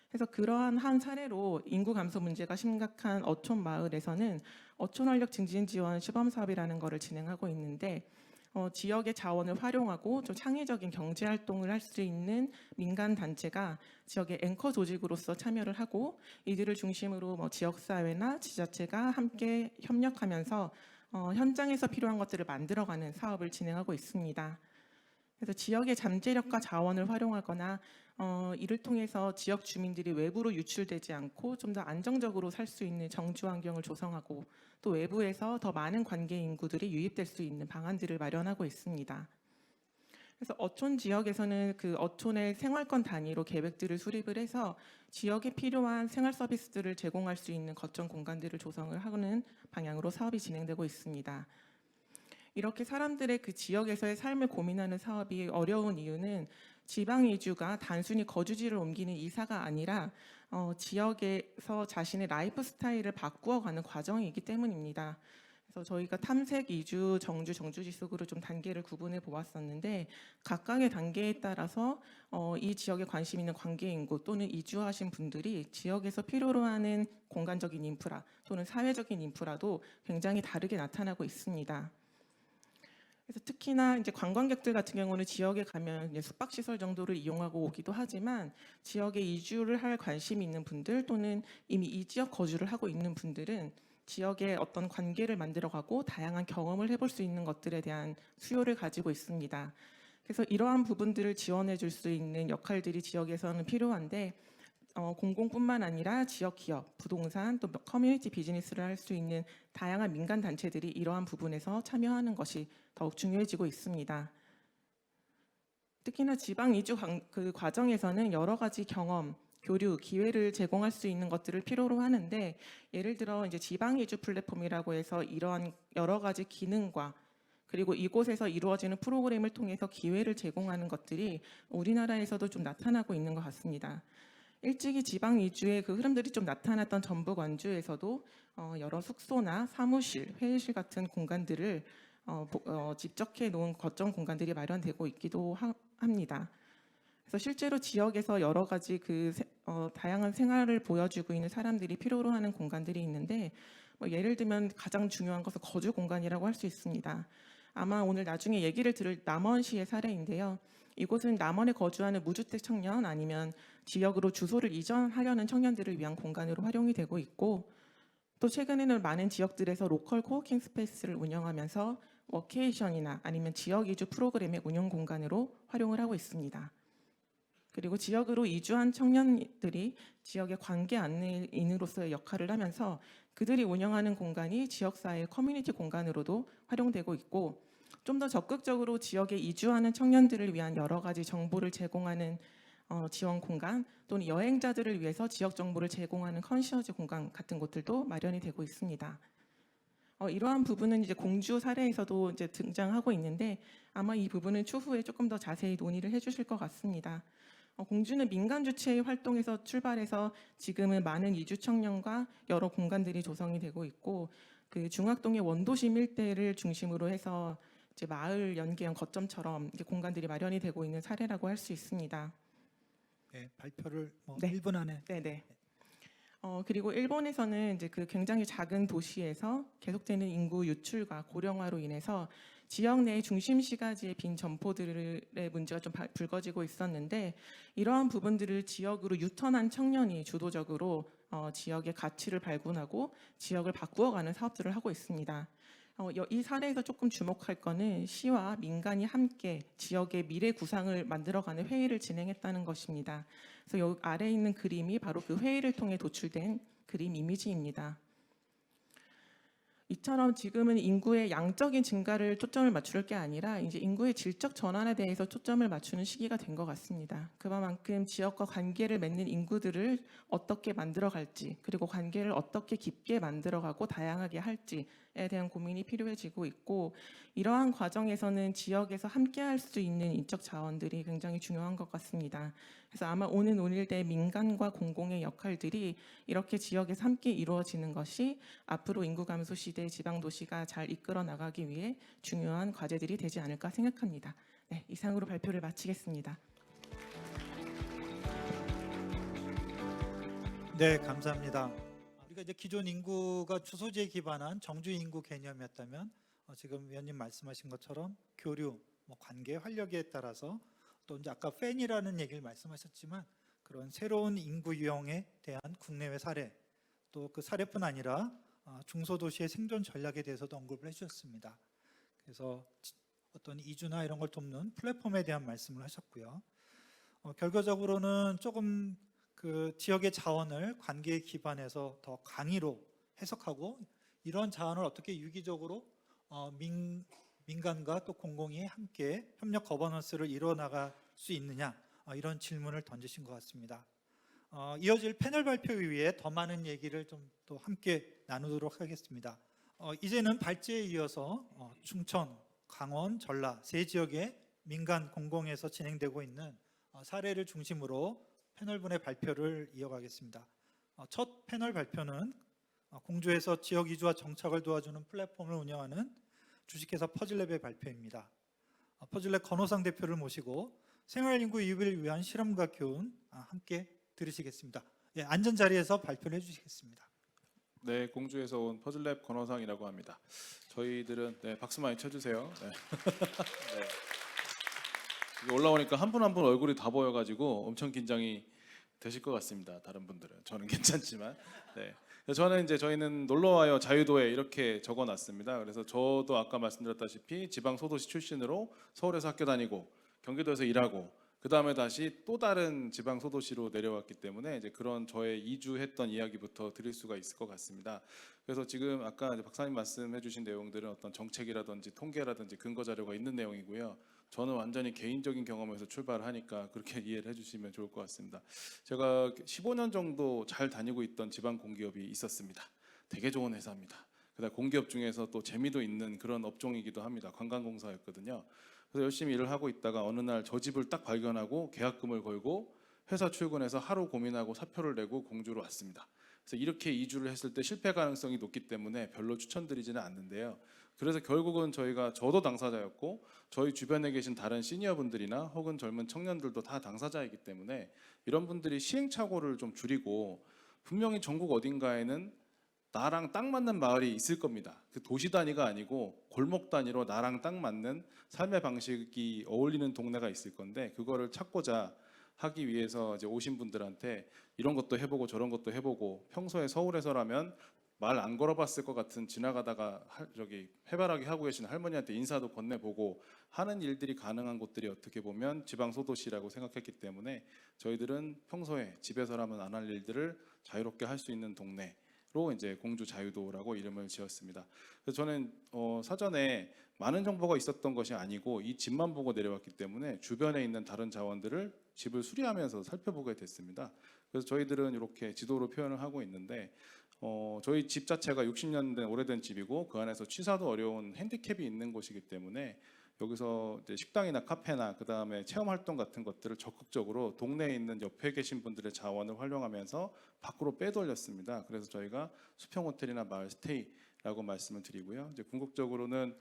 그래서 그러한 한 사례로 인구 감소 문제가 심각한 어촌 마을에서는 어촌 활력 증진 지원 시범 사업이라는 것을 진행하고 있는데 지역의 자원을 활용하고 좀 창의적인 경제 활동을 할 수 있는 민간 단체가 지역의 앵커 조직으로서 참여를 하고 이들을 중심으로 지역사회나 지자체가 함께 협력하면서 현장에서 필요한 것들을 만들어가는 사업을 진행하고 있습니다. 그래서 지역의 잠재력과 자원을 활용하거나 이를 통해서 지역 주민들이 외부로 유출되지 않고 좀 더 안정적으로 살 수 있는 정주 환경을 조성하고 또 외부에서 더 많은 관계 인구들이 유입될 수 있는 방안들을 마련하고 있습니다. 그래서 어촌 지역에서는 그 어촌의 생활권 단위로 계획들을 수립을 해서 지역에 필요한 생활 서비스들을 제공할 수 있는 거점 공간들을 조성을 하는 방향으로 사업이 진행되고 있습니다. 이렇게 사람들의 그 지역에서의 삶을 고민하는 사업이 어려운 이유는 지방 이주가 단순히 거주지를 옮기는 이사가 아니라 지역에서 자신의 라이프 스타일을 바꾸어가는 과정이기 때문입니다. 그래서 저희가 탐색, 이주, 정주, 정주지속으로 좀 단계를 구분해 보았었는데 각각의 단계에 따라서 이 지역에 관심 있는 관계 인구 또는 이주하신 분들이 지역에서 필요로 하는 공간적인 인프라 또는 사회적인 인프라도 굉장히 다르게 나타나고 있습니다. 그래서 특히나 이제 관광객들 같은 경우는 지역에 가면 이제 숙박시설 정도를 이용하고 오기도 하지만 지역에 이주를 할 관심이 있는 분들 또는 이미 이 지역 거주를 하고 있는 분들은 지역에 어떤 관계를 만들어가고 다양한 경험을 해볼 수 있는 것들에 대한 수요를 가지고 있습니다. 그래서 이러한 부분들을 지원해 줄 수 있는 역할들이 지역에서는 필요한데 공공뿐만 아니라 지역 기업, 부동산, 또 커뮤니티 비즈니스를 할 수 있는 다양한 민간 단체들이 이러한 부분에서 참여하는 것이 더욱 중요해지고 있습니다. 특히나 지방 이주 그 과정에서는 여러 가지 경험, 교류, 기회를 제공할 수 있는 것들을 필요로 하는데 예를 들어 이제 지방 이주 플랫폼이라고 해서 이러한 여러 가지 기능과 그리고 이곳에서 이루어지는 프로그램을 통해서 기회를 제공하는 것들이 우리나라에서도 좀 나타나고 있는 것 같습니다. 일찍이 지방 이주의 그 흐름들이 좀 나타났던 전북 원주에서도 여러 숙소나 사무실, 회의실 같은 공간들을 집적해 놓은 거점 공간들이 마련되고 있기도 합니다. 그래서 실제로 지역에서 여러 가지 다양한 생활을 보여주고 있는 사람들이 필요로 하는 공간들이 있는데 예를 들면 가장 중요한 것은 거주 공간이라고 할 수 있습니다. 아마 오늘 나중에 얘기를 들을 남원시의 사례인데요. 이곳은 남원에 거주하는 무주택 청년 아니면 지역으로 주소를 이전하려는 청년들을 위한 공간으로 활용이 되고 있고 또 최근에는 많은 지역들에서 로컬 코워킹 스페이스를 운영하면서 워케이션이나 아니면 지역 이주 프로그램의 운영 공간으로 활용을 하고 있습니다. 그리고 지역으로 이주한 청년들이 지역의 관계 안내인으로서의 역할을 하면서 그들이 운영하는 공간이 지역사회의 커뮤니티 공간으로도 활용되고 있고 좀 더 적극적으로 지역에 이주하는 청년들을 위한 여러 가지 정보를 제공하는 지원 공간 또는 여행자들을 위해서 지역 정보를 제공하는 컨시어지 공간 같은 곳들도 마련이 되고 있습니다. 이러한 부분은 이제 공주 사례에서도 이제 등장하고 있는데 아마 이 부분은 추후에 조금 더 자세히 논의를 해주실 것 같습니다. 공주는 민간 주체의 활동에서 출발해서 지금은 많은 이주 청년과 여러 공간들이 조성이 되고 있고 그 중학동의 원도심 일대를 중심으로 해서 이제 마을 연계형 거점처럼 이제 공간들이 마련이 되고 있는 사례라고 할 수 있습니다. 네, 발표를 네. 1분 안에. 네네. 그리고 일본에서는 이제 그 굉장히 작은 도시에서 계속되는 인구 유출과 고령화로 인해서 지역 내 중심 시가지의 빈 점포들의 문제가 좀 불거지고 있었는데 이러한 부분들을 지역으로 유턴한 청년이 주도적으로 지역의 가치를 발굴하고 지역을 바꾸어가는 사업들을 하고 있습니다. 이 사례에서 조금 주목할 거는 시와 민간이 함께 지역의 미래 구상을 만들어가는 회의를 진행했다는 것입니다. 그래서 여기 아래에 있는 그림이 바로 그 회의를 통해 도출된 그림 이미지입니다. 이처럼 지금은 인구의 양적인 증가를 초점을 맞출 게 아니라 이제 인구의 질적 전환에 대해서 초점을 맞추는 시기가 된 것 같습니다. 그만큼 지역과 관계를 맺는 인구들을 어떻게 만들어갈지 그리고 관계를 어떻게 깊게 만들어가고 다양하게 할지에 대한 고민이 필요해지고 있고 이러한 과정에서는 지역에서 함께할 수 있는 인적 자원들이 굉장히 중요한 것 같습니다. 그래서 아마 오늘 논의될 민간과 공공의 역할들이 이렇게 지역에서 함께 이루어지는 것이 앞으로 인구 감소 시대의 지방 도시가 잘 이끌어 나가기 위해 중요한 과제들이 되지 않을까 생각합니다. 네, 이상으로 발표를 마치겠습니다. 네, 감사합니다. 우리가 이제 기존 인구가 주소지에 기반한 정주 인구 개념이었다면 지금 위원님 말씀하신 것처럼 교류, 뭐 관계 활력에 따라서 또 이제 아까 팬이라는 얘기를 말씀하셨지만 그런 새로운 인구 유형에 대한 국내외 사례, 또 그 사례뿐 아니라 중소도시의 생존 전략에 대해서도 언급을 해주셨습니다. 그래서 어떤 이주나 이런 걸 돕는 플랫폼에 대한 말씀을 하셨고요. 결과적으로는 조금 그 지역의 자원을 관계에 기반해서 더 강의로 해석하고 이런 자원을 어떻게 유기적으로 민간과 또 공공이 함께 협력 거버넌스를 이루어 나갈 수 있느냐, 이런 질문을 던지신 것 같습니다. 이어질 패널 발표 이후에 더 많은 얘기를 좀 또 함께 나누도록 하겠습니다. 이제는 발제에 이어서 충청, 강원, 전라 세 지역의 민간 공공에서 진행되고 있는 사례를 중심으로 패널분의 발표를 이어가겠습니다. 첫 패널 발표는 공주에서 지역 이주와 정착을 도와주는 플랫폼을 운영하는 주식회사 퍼즐랩의 발표입니다. 퍼즐랩 권호상 대표를 모시고 생활인구 유입을 위한 실험과 교훈 함께 들으시겠습니다. 예, 앉은 자리에서 발표를 해주시겠습니다. 네, 공주에서 온 퍼즐랩 권호상이라고 합니다. 저희들은 박수 많이 쳐주세요. 네. 네. 이게 올라오니까 한 분 한 분 얼굴이 다 보여가지고 엄청 긴장이 되실 것 같습니다. 다른 분들은 저는 괜찮지만. 네. 저는 이제 저희는 놀러와요 자유도에 이렇게 적어놨습니다. 그래서 저도 아까 말씀드렸다시피 지방 소도시 출신으로 서울에서 학교 다니고 경기도에서 일하고 그 다음에 다시 또 다른 지방 소도시로 내려왔기 때문에 이제 그런 저의 이주했던 이야기부터 드릴 수가 있을 것 같습니다. 그래서 지금 아까 이제 박사님 말씀해주신 내용들은 어떤 정책이라든지 통계라든지 근거 자료가 있는 내용이고요. 저는 완전히 개인적인 경험에서 출발하니까 그렇게 이해를 해주시면 좋을 것 같습니다. 제가 15년 정도 잘 다니고 있던 지방 공기업이 있었습니다. 되게 좋은 회사입니다. 그다음 공기업 중에서 또 재미도 있는 그런 업종이기도 합니다. 관광공사였거든요. 그래서 열심히 일을 하고 있다가 어느 날 저 집을 딱 발견하고 계약금을 걸고 회사 출근해서 하루 고민하고 사표를 내고 공주로 왔습니다. 그래서 이렇게 이주를 했을 때 실패 가능성이 높기 때문에 별로 추천드리지는 않는데요. 그래서 결국은 저도 당사자였고 저희 주변에 계신 다른 시니어분들이나 혹은 젊은 청년들도 다 당사자이기 때문에 이런 분들이 시행착오를 좀 줄이고 분명히 전국 어딘가에는 나랑 딱 맞는 마을이 있을 겁니다. 그 도시 단위가 아니고 골목 단위로 나랑 딱 맞는 삶의 방식이 어울리는 동네가 있을 건데 그거를 찾고자 하기 위해서 이제 오신 분들한테 이런 것도 해보고 저런 것도 해보고 평소에 서울에서라면 말 안 걸어봤을 것 같은 지나가다가 해바라기 하고 계신 할머니한테 인사도 건네보고 하는 일들이 가능한 곳들이 어떻게 보면 지방 소도시라고 생각했기 때문에 저희들은 평소에 집에서라면 안 할 일들을 자유롭게 할 수 있는 동네로 이제 공주 자유도라고 이름을 지었습니다. 그래서 저는 사전에 많은 정보가 있었던 것이 아니고 이 집만 보고 내려왔기 때문에 주변에 있는 다른 자원들을 집을 수리하면서 살펴보게 됐습니다. 그래서 저희들은 이렇게 지도로 표현을 하고 있는데 저희 집 자체가 60년 된 오래된 집이고 그 안에서 취사도 어려운 핸디캡이 있는 곳이기 때문에 여기서 이제 식당이나 카페나 그 다음에 체험 활동 같은 것들을 적극적으로 동네에 있는 옆에 계신 분들의 자원을 활용하면서 밖으로 빼돌렸습니다. 그래서 저희가 수평 호텔이나 마을 스테이라고 말씀을 드리고요. 이제 궁극적으로는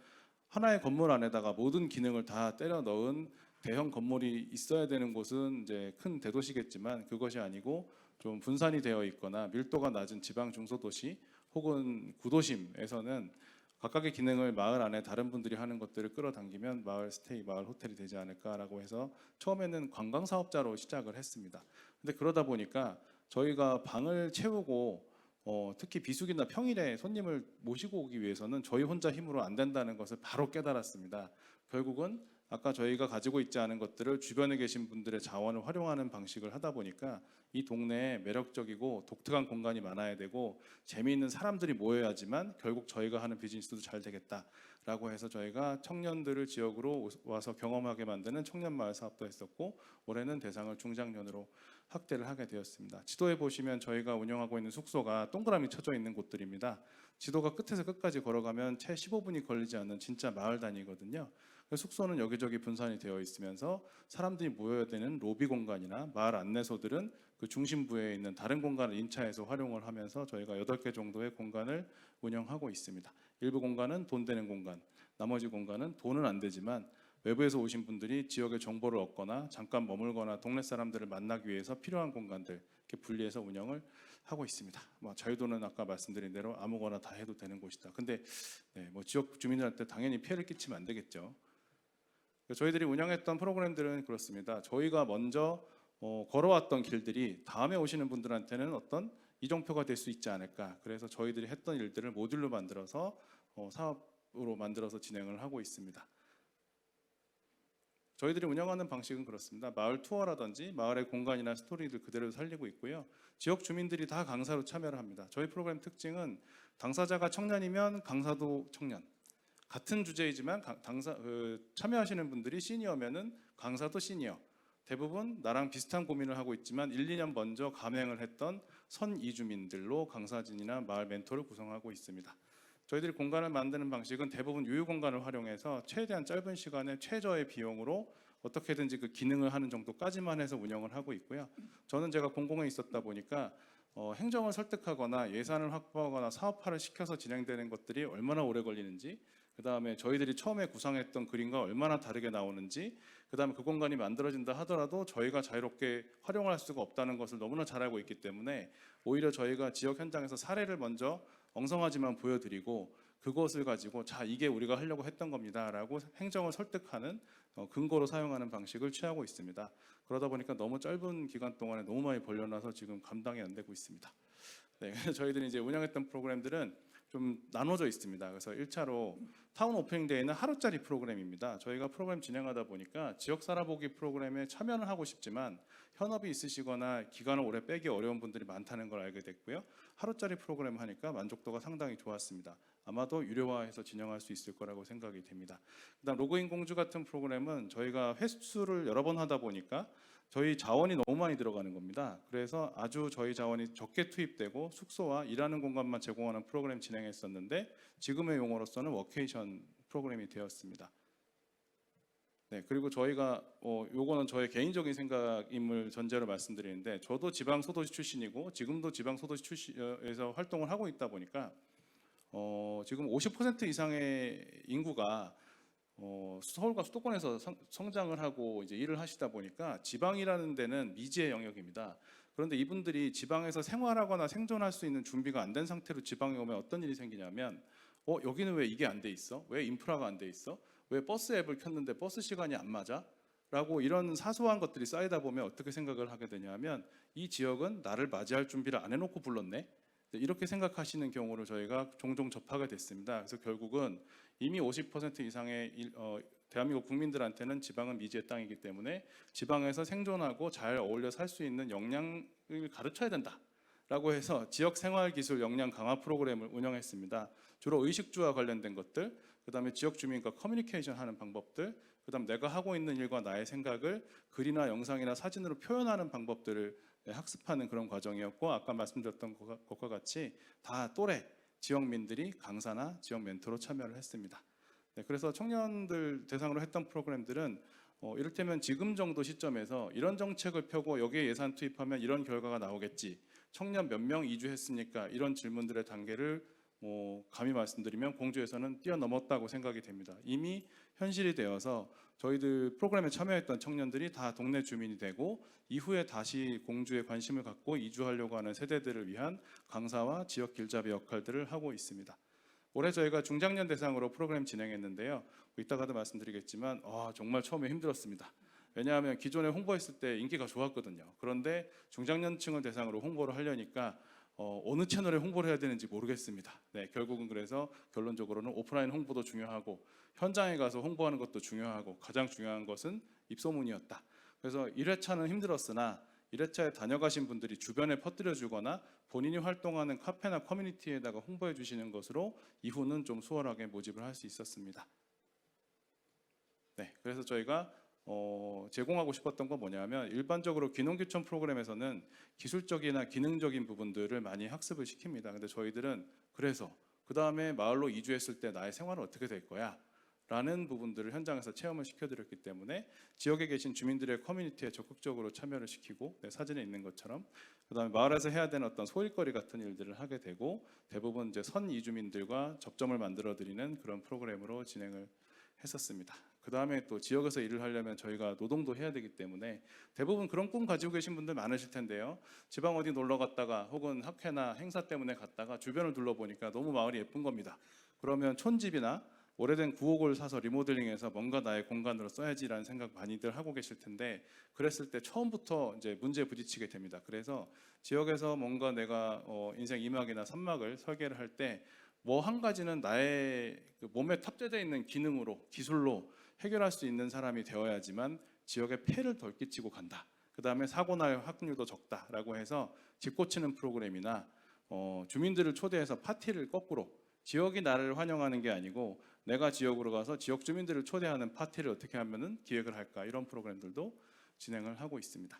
하나의 건물 안에다가 모든 기능을 다 때려 넣은 대형 건물이 있어야 되는 곳은 이제 큰 대도시겠지만 그것이 아니고 좀 분산이 되어 있거나 밀도가 낮은 지방 중소도시 혹은 구도심에서는 각각의 기능을 마을 안에 다른 분들이 하는 것들을 끌어당기면 마을 스테이, 마을 호텔이 되지 않을까라고 해서 처음에는 관광 사업자로 시작을 했습니다. 근데 그러다 보니까 저희가 방을 채우고 특히 비수기나 평일에 손님을 모시고 오기 위해서는 저희 혼자 힘으로 안 된다는 것을 바로 깨달았습니다. 결국은 아까 저희가 가지고 있지 않은 것들을 주변에 계신 분들의 자원을 활용하는 방식을 하다 보니까 이 동네에 매력적이고 독특한 공간이 많아야 되고 재미있는 사람들이 모여야지만 결국 저희가 하는 비즈니스도 잘 되겠다라고 해서 저희가 청년들을 지역으로 와서 경험하게 만드는 청년마을 사업도 했었고 올해는 대상을 중장년으로 확대를 하게 되었습니다. 지도에 보시면 저희가 운영하고 있는 숙소가 동그라미 쳐져 있는 곳들입니다. 지도가 끝에서 끝까지 걸어가면 채 15분이 걸리지 않는 진짜 마을 단위거든요. 숙소는 여기저기 분산이 되어 있으면서 사람들이 모여야 되는 로비 공간이나 마을 안내소들은 그 중심부에 있는 다른 공간을 임차해서 활용을 하면서 저희가 8개 정도의 공간을 운영하고 있습니다. 일부 공간은 돈 되는 공간, 나머지 공간은 돈은 안 되지만 외부에서 오신 분들이 지역의 정보를 얻거나 잠깐 머물거나 동네 사람들을 만나기 위해서 필요한 공간들 이렇게 분리해서 운영을 하고 있습니다. 자유도는 아까 말씀드린 대로 아무거나 다 해도 되는 곳이다. 근데 지역 주민들한테 당연히 피해를 끼치면 안 되겠죠. 저희들이 운영했던 프로그램들은 그렇습니다. 저희가 먼저 걸어왔던 길들이 다음에 오시는 분들한테는 어떤 이정표가 될 수 있지 않을까. 그래서 저희들이 했던 일들을 모듈로 만들어서 사업으로 만들어서 진행을 하고 있습니다. 저희들이 운영하는 방식은 그렇습니다. 마을 투어라든지 마을의 공간이나 스토리를 그대로 살리고 있고요. 지역 주민들이 다 강사로 참여를 합니다. 저희 프로그램 특징은 당사자가 청년이면 강사도 청년. 같은 주제이지만 참여하시는 분들이 시니어면은 강사도 시니어. 대부분 나랑 비슷한 고민을 하고 있지만 1, 2년 먼저 감행을 했던 선 이주민들로 강사진이나 마을 멘토를 구성하고 있습니다. 저희들이 공간을 만드는 방식은 대부분 유휴 공간을 활용해서 최대한 짧은 시간에 최저의 비용으로 어떻게든지 그 기능을 하는 정도까지만 해서 운영을 하고 있고요. 저는 제가 공공에 있었다 보니까 행정을 설득하거나 예산을 확보하거나 사업화를 시켜서 진행되는 것들이 얼마나 오래 걸리는지, 그 다음에 저희들이 처음에 구상했던 그림과 얼마나 다르게 나오는지, 그 다음에 그 공간이 만들어진다 하더라도 저희가 자유롭게 활용할 수가 없다는 것을 너무나 잘 알고 있기 때문에 오히려 저희가 지역 현장에서 사례를 먼저 엉성하지만 보여드리고 그것을 가지고 자 이게 우리가 하려고 했던 겁니다 라고 행정을 설득하는 근거로 사용하는 방식을 취하고 있습니다. 그러다 보니까 너무 짧은 기간 동안에 너무 많이 벌려놔서 지금 감당이 안 되고 있습니다. 네, 저희들이 이제 운영했던 프로그램들은 좀 나눠져 있습니다. 그래서 1차로 타운 오프닝 데이는 하루짜리 프로그램입니다. 저희가 프로그램 진행하다 보니까 지역 살아보기 프로그램에 참여는 하고 싶지만 현업이 있으시거나 기간을 오래 빼기 어려운 분들이 많다는 걸 알게 됐고요. 하루짜리 프로그램 하니까 만족도가 상당히 좋았습니다. 아마도 유료화해서 진행할 수 있을 거라고 생각이 됩니다. 그다음 로그인 공주 같은 프로그램은 저희가 횟수를 여러 번 하다 보니까 저희 자원이 너무 많이 들어가는 겁니다. 그래서 아주 저희 자원이 적게 투입되고 숙소와 일하는 공간만 제공하는 프로그램 진행했었는데 지금의 용어로서는 워케이션 프로그램이 되었습니다. 네, 그리고 저희가 요거는 저의 개인적인 생각임을 전제로 말씀드리는데 저도 지방 소도시 출신이고 지금도 지방 소도시 출신에서 활동을 하고 있다 보니까 지금 50% 이상의 인구가 서울과 수도권에서 성장을 하고 이제 일을 하시다 보니까 지방이라는 데는 미지의 영역입니다. 그런데 이분들이 지방에서 생활하거나 생존할 수 있는 준비가 안 된 상태로 지방에 오면 어떤 일이 생기냐면 여기는 왜 이게 안 돼 있어? 왜 인프라가 안 돼 있어? 왜 버스 앱을 켰는데 버스 시간이 안 맞아? 라고 이런 사소한 것들이 쌓이다 보면 어떻게 생각을 하게 되냐면 이 지역은 나를 맞이할 준비를 안 해놓고 불렀네? 이렇게 생각하시는 경우를 저희가 종종 접하게 됐습니다. 그래서 결국은 이미 50% 이상의 대한민국 국민들한테는 지방은 미지의 땅이기 때문에 지방에서 생존하고 잘 어울려 살 수 있는 역량을 가르쳐야 된다라고 해서 지역 생활 기술 역량 강화 프로그램을 운영했습니다. 주로 의식주와 관련된 것들, 그다음에 지역 주민과 커뮤니케이션 하는 방법들, 그다음 내가 하고 있는 일과 나의 생각을 글이나 영상이나 사진으로 표현하는 방법들을 학습하는 그런 과정이었고 아까 말씀드렸던 것과 같이 다 또래 지역민들이 강사나 지역 멘토로 참여를 했습니다. 네, 그래서 청년들 대상으로 했던 프로그램들은 이를테면 지금 정도 시점에서 이런 정책을 펴고 여기에 예산 투입하면 이런 결과가 나오겠지. 청년 몇 명 이주했으니까 이런 질문들의 단계를 감히 말씀드리면 공주에서는 뛰어넘었다고 생각이 됩니다. 이미 현실이 되어서 저희들 프로그램에 참여했던 청년들이 다 동네 주민이 되고 이후에 다시 공주에 관심을 갖고 이주하려고 하는 세대들을 위한 강사와 지역 길잡이 역할들을 하고 있습니다. 올해 저희가 중장년 대상으로 프로그램 진행했는데요. 이따가도 말씀드리겠지만 정말 처음에 힘들었습니다. 왜냐하면 기존에 홍보했을 때 인기가 좋았거든요. 그런데 중장년층을 대상으로 홍보를 하려니까 어느 채널에 홍보를 해야 되는지 모르겠습니다. 네, 결국은 그래서 결론적으로는 오프라인 홍보도 중요하고 현장에 가서 홍보하는 것도 중요하고 가장 중요한 것은 입소문이었다. 그래서 1회차는 힘들었으나 1회차에 다녀가신 분들이 주변에 퍼뜨려주거나 본인이 활동하는 카페나 커뮤니티에다가 홍보해 주시는 것으로 이후는 좀 수월하게 모집을 할 수 있었습니다. 네, 그래서 저희가 제공하고 싶었던 건 뭐냐면 일반적으로 귀농귀촌 프로그램에서는 기술적이나 기능적인 부분들을 많이 학습을 시킵니다. 근데 저희들은 그래서 그 다음에 마을로 이주했을 때 나의 생활은 어떻게 될 거야? 라는 부분들을 현장에서 체험을 시켜드렸기 때문에 지역에 계신 주민들의 커뮤니티에 적극적으로 참여를 시키고 사진에 있는 것처럼 그 다음에 마을에서 해야 되는 어떤 소일거리 같은 일들을 하게 되고 대부분 이제 선 이주민들과 접점을 만들어 드리는 그런 프로그램으로 진행을 했었습니다. 그 다음에 또 지역에서 일을 하려면 저희가 노동도 해야 되기 때문에 대부분 그런 꿈 가지고 계신 분들 많으실 텐데요. 지방 어디 놀러 갔다가 혹은 학회나 행사 때문에 갔다가 주변을 둘러보니까 너무 마을이 예쁜 겁니다. 그러면 촌집이나 오래된 구옥을 사서 리모델링해서 뭔가 나의 공간으로 써야지라는 생각 많이들 하고 계실 텐데, 그랬을 때 처음부터 이제 문제에 부딪히게 됩니다. 그래서 지역에서 뭔가 내가 인생 2막이나 3막을 설계를 할 때 뭐 한 가지는 나의 그 몸에 탑재되어 있는 기능으로, 기술로 해결할 수 있는 사람이 되어야지만 지역에 폐를 덜 끼치고 간다. 그 다음에 사고 날 확률도 적다라고 해서 집 고치는 프로그램이나 주민들을 초대해서 파티를 거꾸로, 지역이 나를 환영하는 게 아니고 내가 지역으로 가서 지역 주민들을 초대하는 파티를 어떻게 하면은 기획을 할까, 이런 프로그램들도 진행을 하고 있습니다.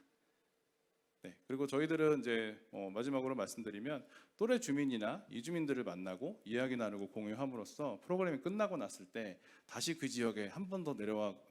네, 그리고 저희들은 이제 마지막으로 말씀드리면 또래 주민이나 이주민들을 만나고 이야기 나누고 공유함으로써 프로그램이 끝나고 났을 때 다시 그 지역에 한 번 더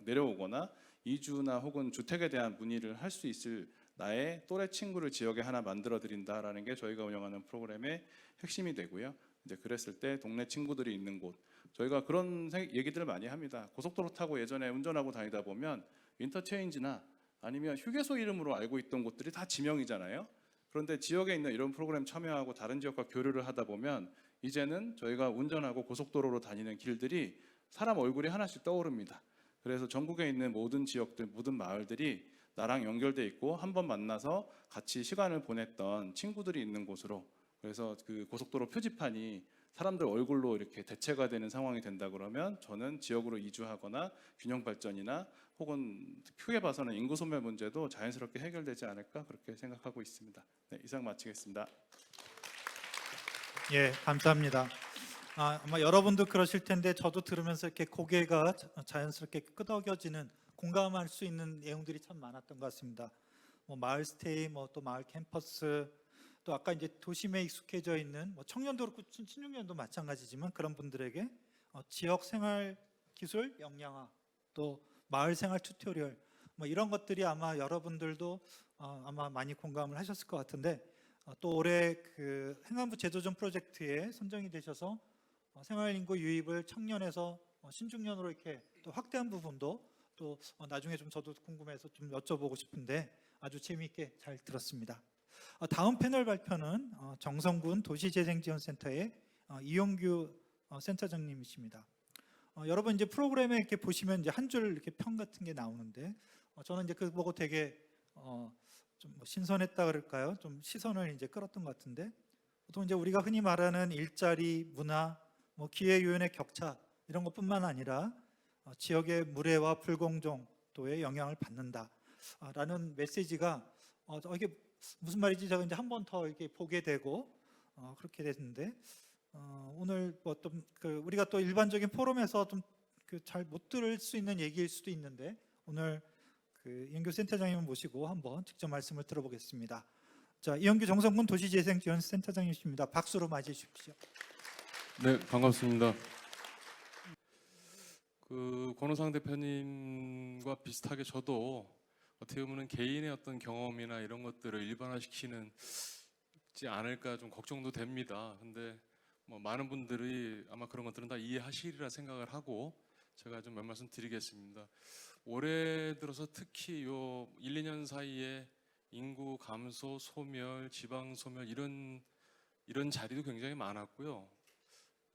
내려오거나 이주나 혹은 주택에 대한 문의를 할 수 있을 나의 또래 친구를 지역에 하나 만들어 드린다라는 게 저희가 운영하는 프로그램의 핵심이 되고요. 이제 그랬을 때 동네 친구들이 있는 곳, 저희가 그런 얘기들을 많이 합니다. 고속도로 타고 예전에 운전하고 다니다 보면 인터체인지나 아니면 휴게소 이름으로 알고 있던 곳들이 다 지명이잖아요. 그런데 지역에 있는 이런 프로그램 참여하고 다른 지역과 교류를 하다 보면 이제는 저희가 운전하고 고속도로로 다니는 길들이 사람 얼굴이 하나씩 떠오릅니다. 그래서 전국에 있는 모든 지역들, 모든 마을들이 나랑 연결돼 있고 한번 만나서 같이 시간을 보냈던 친구들이 있는 곳으로, 그래서 그 고속도로 표지판이 사람들 얼굴로 이렇게 대체가 되는 상황이 된다 그러면 저는 지역으로 이주하거나 균형 발전이나 혹은 크게 봐서는 인구 소멸 문제도 자연스럽게 해결되지 않을까, 그렇게 생각하고 있습니다. 네, 이상 마치겠습니다. 예, 감사합니다. 아마 여러분도 그러실 텐데 저도 들으면서 이렇게 고개가 자연스럽게 끄덕여지는, 공감할 수 있는 내용들이 참 많았던 것 같습니다. 뭐 마을 스테이, 뭐 또 마을 캠퍼스, 또 아까 이제 도심에 익숙해져 있는 뭐 청년도 그렇고 신중년도 마찬가지지만 그런 분들에게 지역 생활 기술 역량화, 또 마을 생활 튜토리얼, 뭐 이런 것들이 아마 여러분들도 아마 많이 공감을 하셨을 것 같은데, 또 올해 그 행안부 제도전 프로젝트에 선정이 되셔서 생활인구 유입을 청년에서 신중년으로 이렇게 또 확대한 부분도 또 나중에 좀 저도 궁금해서 좀 여쭤보고 싶은데 아주 재미있게 잘 들었습니다. 다음 패널 발표는 정성군 도시재생지원센터의 이용규 센터장님이십니다. 여러분 이제 프로그램에 이렇게 보시면 이제 한 줄 이렇게 평 같은 게 나오는데 저는 이제 그거 보고 되게 좀뭐 신선했다 그럴까요? 좀 시선을 이제 끌었던 것 같은데, 보통 이제 우리가 흔히 말하는 일자리, 문화, 뭐 기회 요인의 격차 이런 것뿐만 아니라 지역의 무례와 불공정도에 영향을 받는다라는 메시지가 이게 무슨 말인지 제가 이제 한 번 더 이렇게 보게 되고 그렇게 됐는데, 오늘 뭐 좀 우리가 또 일반적인 포럼에서 좀 잘 못 들을 수 있는 얘기일 수도 있는데 오늘 이영규 센터장님을 모시고 한번 직접 말씀을 들어보겠습니다. 자, 이영규 정성군 도시재생지원센터장님이십니다. 박수로 맞이해 주십시오. 네, 반갑습니다. 권호상 대표님과 비슷하게 저도 어떻게 보면 개인의 어떤 경험이나 이런 것들을 일반화시키는 지 않을까 좀 걱정도 됩니다. 근데 뭐 많은 분들이 아마 그런 것들은 다 이해하시리라 생각을 하고 제가 좀 몇 말씀 드리겠습니다. 올해 들어서 특히 요 1, 2년 사이에 인구 감소, 소멸, 지방 소멸 이런 자리도 굉장히 많았고요.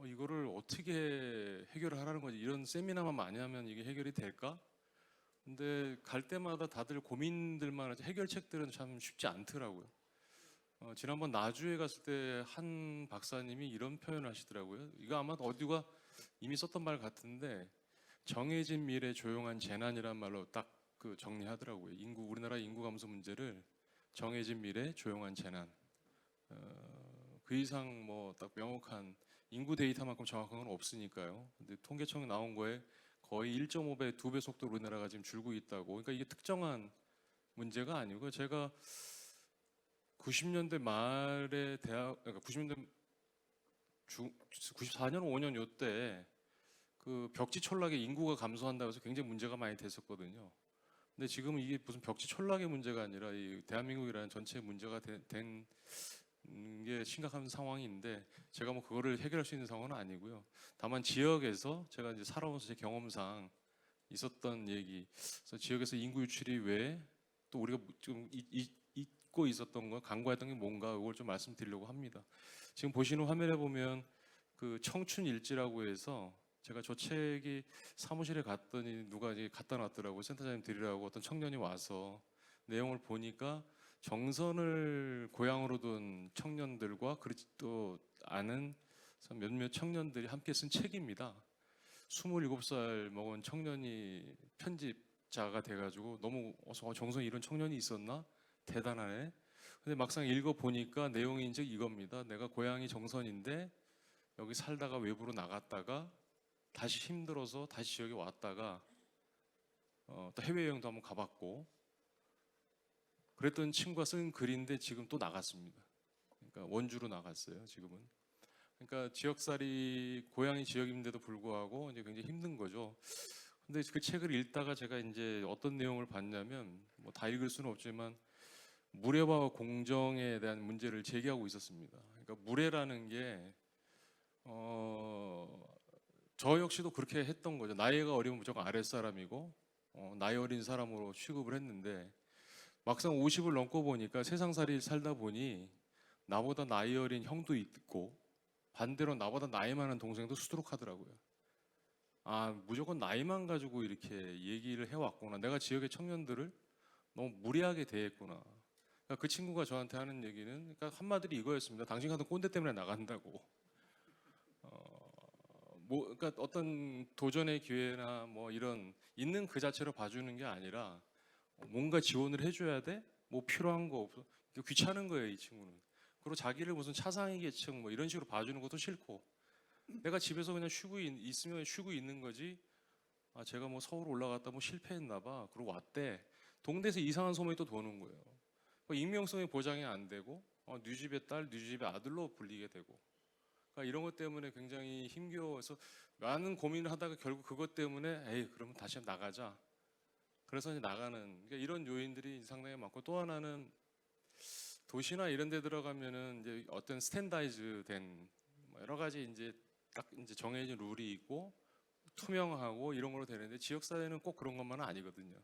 이거를 어떻게 해결을 하라는 거지? 이런 세미나만 많이 하면 이게 해결이 될까? 근데 갈 때마다 다들 고민들만 하지 해결책들은 참 쉽지 않더라고요. 지난번 나주에 갔을 때 한 박사님이 이런 표현을 하시더라고요. 이거 아마 어디가 이미 썼던 말 같은데 정해진 미래 조용한 재난이란 말로 딱 정리하더라고요. 우리나라 인구 감소 문제를 정해진 미래 조용한 재난. 그 이상 뭐 딱 명확한 인구 데이터만큼 정확한 건 없으니까요. 근데 통계청에 나온 거에 거의 1.5배, 2배 속도로 우리나라가 지금 줄고 있다고. 그러니까 이게 특정한 문제가 아니고 제가 90년대 말에 그러니까 90년대 94년, 5년 요때 벽지 철락에 인구가 감소한다고 해서 굉장히 문제가 많이 됐었거든요. 근데 지금은 이게 무슨 벽지 철락의 문제가 아니라 이 대한민국이라는 전체 문제가 된 게 심각한 상황인데 제가 뭐 그거를 해결할 수 있는 상황은 아니고요. 다만 지역에서 제가 이제 살아오면서 제 경험상 있었던 얘기. 그래서 지역에서 인구 유출이 왜 또 우리가 지금 잊고 있었던 거, 간과했던 게 뭔가 이걸 좀 말씀드리려고 합니다. 지금 보시는 화면에 보면 그 청춘 일지라고 해서 제가 저 책이 사무실에 갔더니 누가 이제 갖다 놨더라고. 센터장님 드리라고 어떤 청년이 와서 내용을 보니까 정선을 고향으로 둔 청년들과 그렇지도 않은 몇몇 청년들이 함께 쓴 책입니다. 27살 먹은 청년이 편집자가 돼가지고 너무 정선이 이런 청년이 있었나? 대단하네. 근데 막상 읽어보니까 내용이 이제 이겁니다. 내가 고향이 정선인데 여기 살다가 외부로 나갔다가 다시 힘들어서 다시 지역에 왔다가 또 해외여행도 한번 가봤고 그랬던 친구가 쓴 글인데 지금 또 나갔습니다. 그러니까 원주로 나갔어요. 지금은. 그러니까 지역살이 고향이 지역인데도 불구하고 이제 굉장히 힘든 거죠. 근데 그 책을 읽다가 제가 이제 어떤 내용을 봤냐면 뭐 다 읽을 수는 없지만 무례와 공정에 대한 문제를 제기하고 있었습니다. 그러니까 무례라는 게 저 역시도 그렇게 했던 거죠. 나이가 어리면 무조건 아랫사람이고 나이 어린 사람으로 취급을 했는데 막상 50을 넘고 보니까 세상살이 살다 보니 나보다 나이 어린 형도 있고 반대로 나보다 나이 많은 동생도 수두룩하더라고요. 아, 무조건 나이만 가지고 이렇게 얘기를 해왔구나. 내가 지역의 청년들을 너무 무례하게 대했구나. 그러니까 그 친구가 저한테 하는 얘기는 그러니까 한마디로 이거였습니다. 당신 같은 꼰대 때문에 나간다고. 그러니까 어떤 도전의 기회나 뭐 이런 있는 그 자체로 봐주는 게 아니라 뭔가 지원을 해줘야 돼? 뭐 필요한 거 없어? 귀찮은 거예요, 이 친구는. 그리고 자기를 무슨 차상위 계층 뭐 이런 식으로 봐주는 것도 싫고 내가 집에서 그냥 있으면 쉬고 있는 거지. 아, 제가 뭐 서울 올라갔다 뭐 실패했나 봐. 그러고 왔대. 동네에서 이상한 소문이 또 도는 거예요. 익명성이 보장이 안 되고 뉴집의 딸, 뉴집의 아들로 불리게 되고 그러니까 이런 것 때문에 굉장히 힘겨워서 많은 고민을 하다가 결국 그것 때문에 에이 그러면 다시 나가자. 그래서 이제 나가는 그러니까 이런 요인들이 상당히 많고 또 하나는 도시나 이런 데 들어가면은 이제 어떤 스탠다이즈된 여러 가지 이제 딱 이제 정해진 룰이 있고 투명하고 이런 걸로 되는데 지역 사회는 꼭 그런 것만은 아니거든요.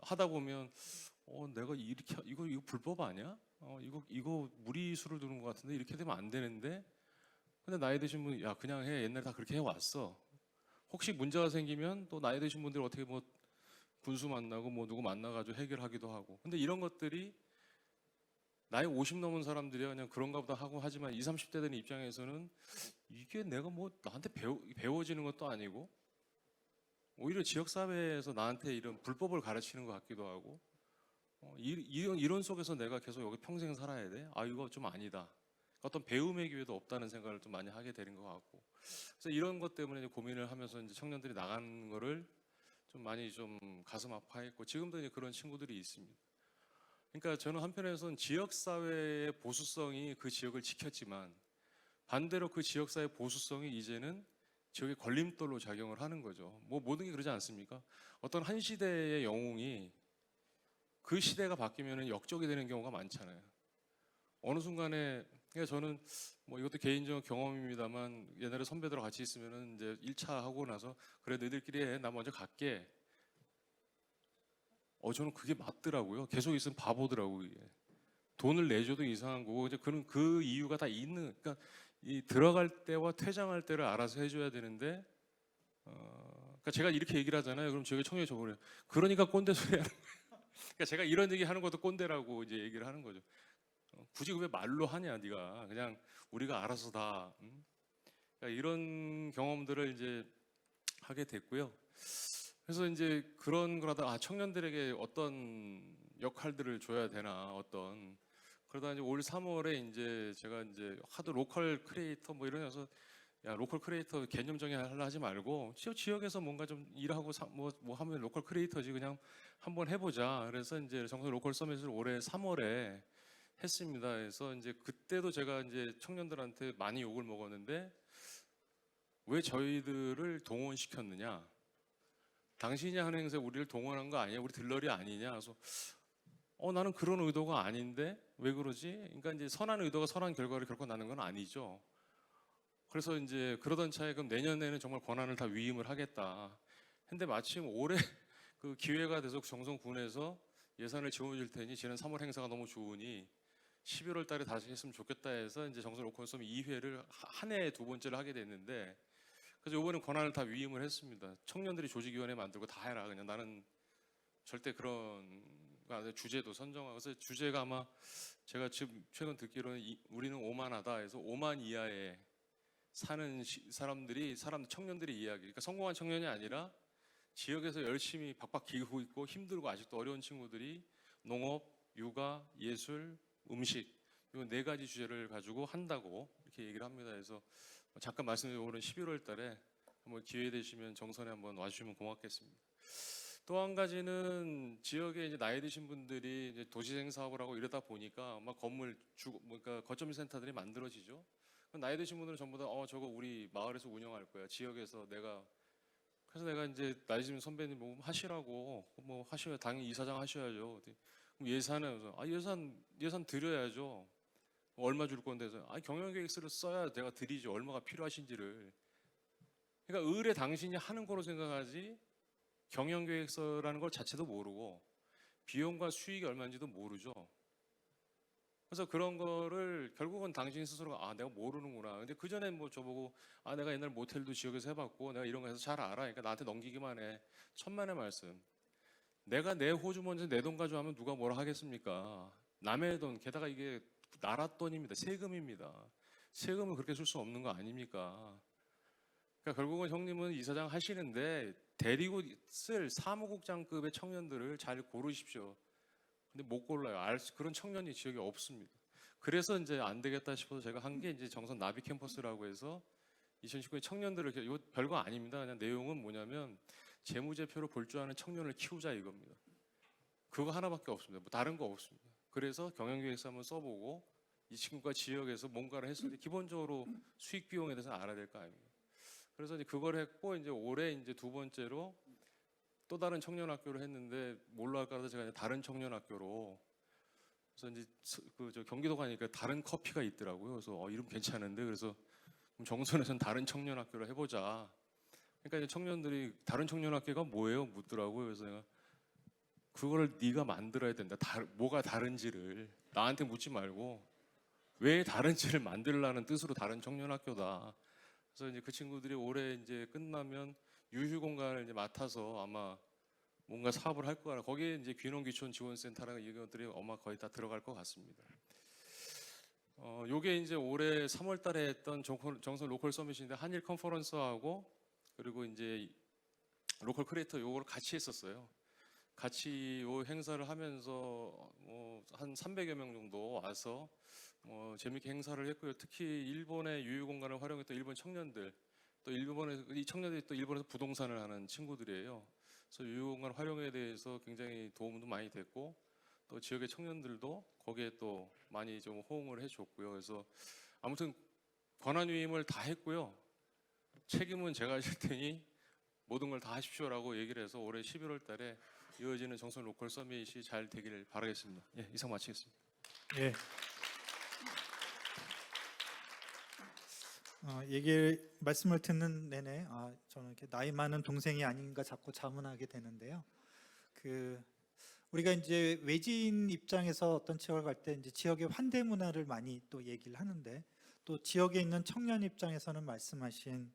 하다 보면 내가 이렇게 이거 불법 아니야? 이거 무리수를 두는 것 같은데 이렇게 되면 안 되는데. 근데 나이 드신 분 야 그냥 해. 옛날에 다 그렇게 해 왔어. 혹시 문제가 생기면 또 나이 드신 분들이 어떻게 뭐 군수 만나고 뭐 누구 만나가지고 해결하기도 하고. 근데 이런 것들이 나이 50 넘은 사람들이 그냥 그런가 보다 하고 하지만 20, 30대 된 입장에서는 이게 내가 뭐 나한테 배워지는 것도 아니고 오히려 지역사회에서 나한테 이런 불법을 가르치는 것 같기도 하고 이런 속에서 내가 계속 여기 평생 살아야 돼? 아 이거 좀 아니다. 어떤 배움의 기회도 없다는 생각을 좀 많이 하게 되는 것 같고 그래서 이런 것 때문에 이제 고민을 하면서 이제 청년들이 나가는 거를 좀 많이 좀 가슴 아파했고 지금도 이제 그런 친구들이 있습니다. 그러니까 저는 한편에서는 지역사회의 보수성이 그 지역을 지켰지만 반대로 그 지역사회의 보수성이 이제는 지역의 걸림돌로 작용을 하는 거죠. 뭐 모든 게 그러지 않습니까? 어떤 한 시대의 영웅이 그 시대가 바뀌면 역적이 되는 경우가 많잖아요. 어느 순간에 그러니까 저는 뭐 이것도 개인적 경험입니다만 옛날에 선배들하고 같이 있으면은 이제 1차 하고 나서 그래 너희들끼리 해. 나 먼저 갈게. 저는 그게 맞더라고요. 계속 있으면 바보더라고요. 이게. 돈을 내줘도 이상한 거고 이제 그 이유가 다 있는 그러니까 이 들어갈 때와 퇴장할 때를 알아서 해줘야 되는데 그러니까 제가 이렇게 얘기를 하잖아요. 그럼 저게 청년이 저거래요. 그러니까 꼰대 소리 하는 거예요. 그러니까 제가 이런 얘기 하는 것도 꼰대라고 이제 얘기를 하는 거죠. 굳이 왜 말로 하냐 네가 그냥 우리가 알아서 다 그러니까 이런 경험들을 이제 하게 됐고요. 그래서 이제 그런 거라다 청년들에게 어떤 역할들을 줘야 되나 그러다 이제 올 3월에 이제 제가 이제 하도 로컬 크리에이터 뭐 이러면서 야 로컬 크리에이터 개념 정의하려 하지 말고 지역에서 뭔가 좀 일하고 뭐 하면 로컬 크리에이터지 그냥 한번 해보자. 그래서 이제 정선 로컬 서밋을 올해 3월에 했습니다. 그래서 이제 그때도 제가 이제 청년들한테 많이 욕을 먹었는데 왜 저희들을 동원시켰느냐? 당신이 하는 행사에 우리를 동원한 거 아니야? 우리 들러리 아니냐? 그래서 나는 그런 의도가 아닌데 왜 그러지? 그러니까 이제 선한 의도가 선한 결과를 결코 나는 건 아니죠. 그래서 이제 그러던 차에 그럼 내년에는 정말 권한을 다 위임을 하겠다. 근데 마침 올해 그 기회가 돼서 정성군에서 예산을 지원해 줄 테니 지난 3월 행사가 너무 좋으니 11월 달에 다시 했으면 좋겠다 해서 이제 정선 로컬 서밋 2회를 한 해에 두 번째를 하게 됐는데, 그래서 이번에 권한을 다 위임을 했습니다. 청년들이 조직위원회 만들고 다 해라. 그냥 나는 절대 그런 거 안 해. 주제도 선정하고. 그래서 주제가 아마 제가 지금 최근 듣기로는 우리는 오만하다 해서 5만 이하에 사는 청년들이 이야기. 그러니까 성공한 청년이 아니라 지역에서 열심히 박박 기고 있고 힘들고 아직도 어려운 친구들이 농업, 육아, 예술, 음식 이 네 가지 주제를 가지고 한다고 이렇게 얘기를 합니다. 그래서 잠깐 말씀드린 올해 11월 달에 한번 기회 되시면 정선에 한번 와주시면 고맙겠습니다. 또 한 가지는 지역에 이제 나이 드신 분들이 이제 도시생 사업을 하고 이러다 보니까 막 건물 주고 그러니까 거점 센터들이 만들어지죠. 나이 드신 분들은 전부 다 저거 우리 마을에서 운영할 거야. 지역에서 그래서 내가 이제 나이 드신 선배님 뭐 하시라고 뭐 하셔야 당연히 이사장 하셔야죠. 그럼 예산은 예산 드려야죠. 얼마 줄 건데 해서 경영계획서를 써야 내가 드리죠. 얼마가 필요하신지를. 그러니까 의뢰 당신이 하는 거로 생각하지 경영계획서라는 걸 자체도 모르고 비용과 수익이 얼마인지도 모르죠. 그래서 그런 거를 결국은 당신 스스로가 내가 모르는구나. 근데 그 전에 뭐 저보고 내가 옛날 모텔도 지역에서 해봤고 내가 이런 거 해서 잘 알아. 그러니까 나한테 넘기기만 해. 천만의 말씀. 내가 내 호주 먼저 내 돈 가져가면 누가 뭐라 하겠습니까? 남의 돈, 게다가 이게 나라 돈입니다. 세금입니다. 세금을 그렇게 쓸 수 없는 거 아닙니까? 그러니까 결국은 형님은 이사장 하시는데 데리고 쓸 사무국장급의 청년들을 잘 고르십시오. 근데 못 골라요. 그런 청년이 지역에 없습니다. 그래서 이제 안 되겠다 싶어서 제가 한 게 이제 정선 나비 캠퍼스라고 해서 2019년 청년들을 이거 별거 아닙니다. 그냥 내용은 뭐냐면 재무제표를 볼 줄 아는 청년을 키우자 이겁니다. 그거 하나밖에 없습니다. 뭐 다른 거 없습니다. 그래서 경영계획서 한번 써보고 이 친구가 지역에서 뭔가를 했을 때 기본적으로 수익 비용에 대해서 알아야 될 거 아닙니까? 그래서 이제 그걸 했고 이제 올해 이제 두 번째로 또 다른 청년학교를 했는데 뭘로 할까 해서 제가 이제 다른 청년학교로 그래서 이제 저 경기도 가니까 다른 커피가 있더라고요. 그래서 이름 괜찮은데 그래서 그럼 정선에서는 다른 청년학교를 해보자. 그러니까 이제 청년들이 다른 청년학교가 뭐예요? 묻더라고요. 그래서 내가 그거를 네가 만들어야 된다. 뭐가 다른지를 나한테 묻지 말고 왜 다른지를 만들라는 뜻으로 다른 청년학교다. 그래서 이제 그 친구들이 올해 이제 끝나면 유휴 공간을 이제 맡아서 아마 뭔가 사업을 할 거라. 거기에 이제 귀농귀촌 지원센터라는 이것들이 아마 거의 다 들어갈 것 같습니다. 요게 이제 올해 3월달에 했던 정선 로컬 서밋인데 한일 컨퍼런스하고 그리고 이제 로컬 크리에이터 요걸 같이 했었어요. 같이 요 행사를 하면서 한 300여 명 정도 와서 재밌게 행사를 했고요. 특히 일본의 유휴 공간을 활용했던 일본 청년들, 또 이 청년들이 또 일본에서 부동산을 하는 친구들이에요. 그래서 유휴 공간 활용에 대해서 굉장히 도움도 많이 됐고, 또 지역의 청년들도 거기에 또 많이 좀 호응을 해줬고요. 그래서 아무튼 권한 위임을 다 했고요. 책임은 제가 질 테니 모든 걸 다 하십시오라고 얘기를 해서 올해 11월 달에 이어지는 정선 로컬 서밋이 잘 되기를 바라겠습니다. 예, 이상 마치겠습니다. 예. 말씀을 듣는 내내 저는 이렇게 나이 많은 동생이 아닌가 자꾸 자문하게 되는데요. 우리가 이제 외지인 입장에서 어떤 지역을 갈 때 이제 지역의 환대 문화를 많이 또 얘기를 하는데, 또 지역에 있는 청년 입장에서는 말씀하신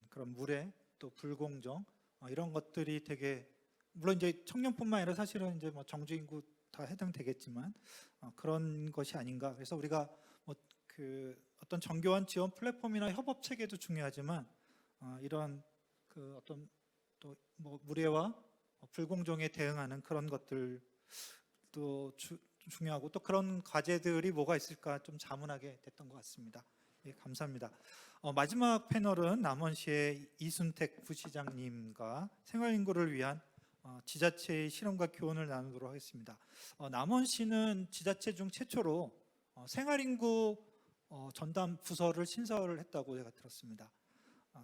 그런 무례 또 불공정 이런 것들이 되게, 물론 이제 청년뿐만 아니라 사실은 이제 뭐 정주 인구 다 해당되겠지만 그런 것이 아닌가. 그래서 우리가 어떤 정교한 지원 플랫폼이나 협업 체계도 중요하지만 이런 어떤 또 뭐 무례와 불공정에 대응하는 그런 것들도 중요하고, 또 그런 과제들이 뭐가 있을까 좀 자문하게 됐던 것 같습니다. 예, 감사합니다. 마지막 패널은 남원시의 이순택 부시장님과 생활인구를 위한 지자체의 실험과 교훈을 나누도록 하겠습니다. 남원시는 지자체 중 최초로 생활인구 전담 부서를 신설을 했다고 제가 들었습니다.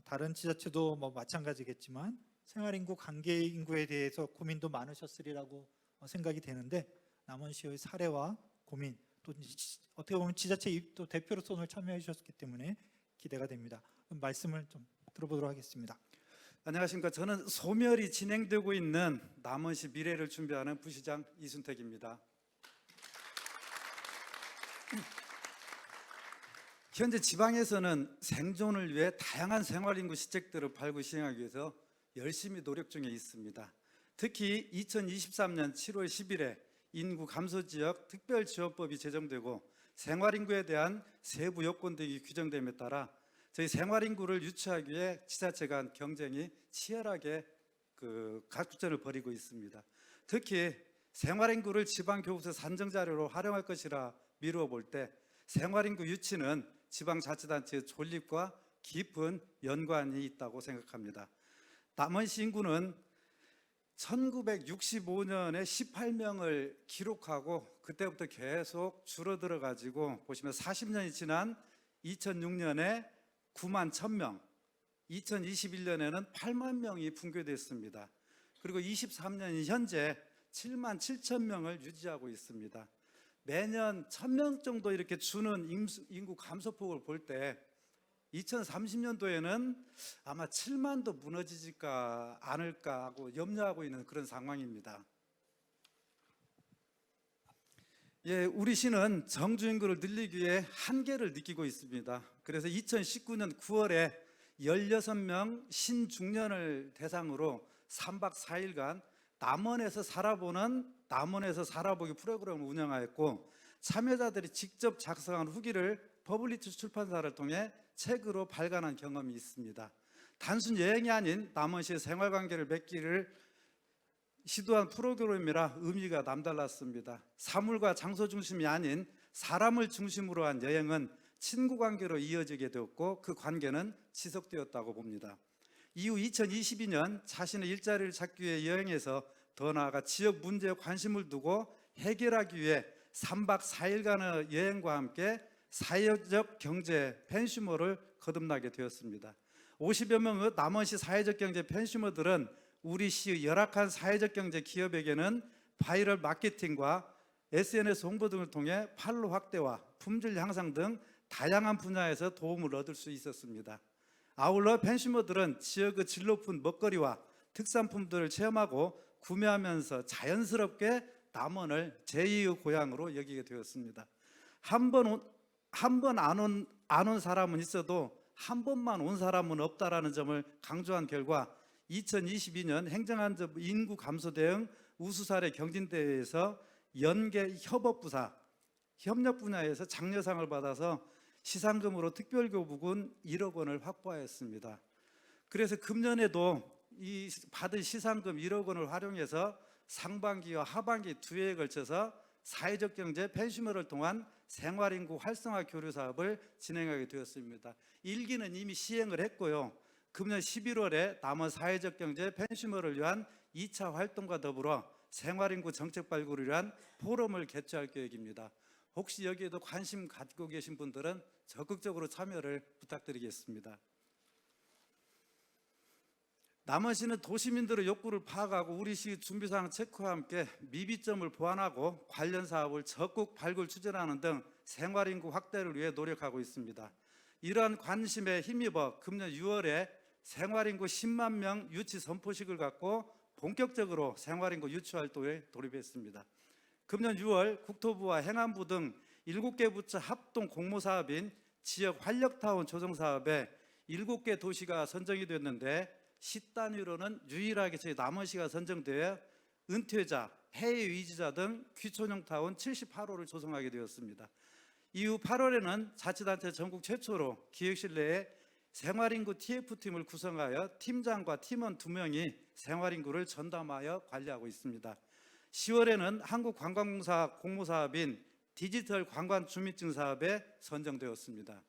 다른 지자체도 뭐 마찬가지겠지만 생활인구, 관계인구에 대해서 고민도 많으셨으리라고 생각이 되는데, 남원시의 사례와 고민, 또 어떻게 보면 지자체 또 대표로서 오늘 참여해 주셨기 때문에 기대가 됩니다. 말씀을 좀 들어보도록 하겠습니다. 안녕하십니까. 저는 소멸이 진행되고 있는 남원시 미래를 준비하는 부시장 이순택입니다. 현재 지방에서는 생존을 위해 다양한 생활인구 시책들을 발굴 시행하기 위해서 열심히 노력 중에 있습니다. 특히 2023년 7월 10일에 인구 감소 지역 특별지원법이 제정되고 생활인구에 대한 세부 요건 등이 규정됨에 따라 저희 생활인구를 유치하기 위해 지자체 간 경쟁이 치열하게 각축전을 벌이고 있습니다. 특히 생활인구를 지방교부세 산정자료로 활용할 것이라 미루어 볼 때 생활인구 유치는 지방자치단체의 존립과 깊은 연관이 있다고 생각합니다. 남원시 인구는 1965년에 18명을 기록하고 그때부터 계속 줄어들어 가지고 보시면 40년이 지난 2006년에 9만 1,000명, 2021년에는 8만 명이 붕괴됐습니다. 그리고 23년 현재 7만 7천 명을 유지하고 있습니다. 매년 1,000명 정도 이렇게 주는 인구 감소폭을 볼 때 2030년도에는 아마 7만도 무너지지 않을까 하고 염려하고 있는 그런 상황입니다. 예, 우리 시는 정주 인구를 늘리기 위해 한계를 느끼고 있습니다. 그래서 2019년 9월에 16명 신중년을 대상으로 3박 4일간 남원에서 살아보기 프로그램을 운영하였고 참여자들이 직접 작성한 후기를 퍼블리츠 출판사를 통해 책으로 발간한 경험이 있습니다. 단순 여행이 아닌 남원시의 생활관계를 맺기를 시도한 프로그램이라 의미가 남달랐습니다. 사물과 장소 중심이 아닌 사람을 중심으로 한 여행은 친구 관계로 이어지게 되었고 그 관계는 지속되었다고 봅니다. 이후 2022년 자신의 일자리를 찾기 위해 여행해서 더 나아가 지역 문제에 관심을 두고 해결하기 위해 3박 4일간의 여행과 함께 사회적 경제 펜슈머를 거듭나게 되었습니다. 50여 명의 남원시 사회적 경제 펜슈머들은 우리 시의 열악한 사회적 경제 기업에게는 바이럴 마케팅과 SNS 홍보 등을 통해 판로 확대와 품질 향상 등 다양한 분야에서 도움을 얻을 수 있었습니다. 아울러 펜슈머들은 지역의 질 높은 먹거리와 특산품들을 체험하고 구매하면서 자연스럽게 남원을 제2의 고향으로 여기게 되었습니다. 한 번 안 온 사람은 있어도 한 번만 온 사람은 없다라는 점을 강조한 결과 2022년 행정안전 인구 감소 대응 우수사례 경진대회에서 연계 협업부사 협력 분야에서 장려상을 받아서 시상금으로 특별교부금 1억 원을 확보하였습니다. 그래서 금년에도 이 받은 시상금 1억 원을 활용해서 상반기와 하반기 2회에 걸쳐서 사회적 경제 펜슈머를 통한 생활인구 활성화 교류 사업을 진행하게 되었습니다. 1기는 이미 시행을 했고요. 금년 11월에 남원 사회적 경제 펜슈머를 위한 2차 활동과 더불어 생활인구 정책 발굴을 위한 포럼을 개최할 계획입니다. 혹시 여기에도 관심 갖고 계신 분들은 적극적으로 참여를 부탁드리겠습니다. 남원시는 도시민들의 욕구를 파악하고 우리 시 준비사항 체크와 함께 미비점을 보완하고 관련 사업을 적극 발굴 추진하는 등 생활인구 확대를 위해 노력하고 있습니다. 이러한 관심에 힘입어 금년 6월에 생활인구 10만 명 유치 선포식을 갖고 본격적으로 생활인구 유치 활동에 돌입했습니다. 금년 6월 국토부와 행안부 등 7개 부처 합동 공모사업인 지역 활력타운 조성사업에 7개 도시가 선정이 됐는데 시 단위로는 유일하게 저희 남원시가 선정되어 은퇴자, 해외 이주자 등 귀촌형 타운 78호를 조성하게 되었습니다. 이후 8월에는 자치단체 전국 최초로 기획실 내에 생활인구 TF팀을 구성하여 팀장과 팀원 2명이 생활인구를 전담하여 관리하고 있습니다. 10월에는 한국관광공사 공모사업인 디지털 관광주민증 사업에 선정되었습니다.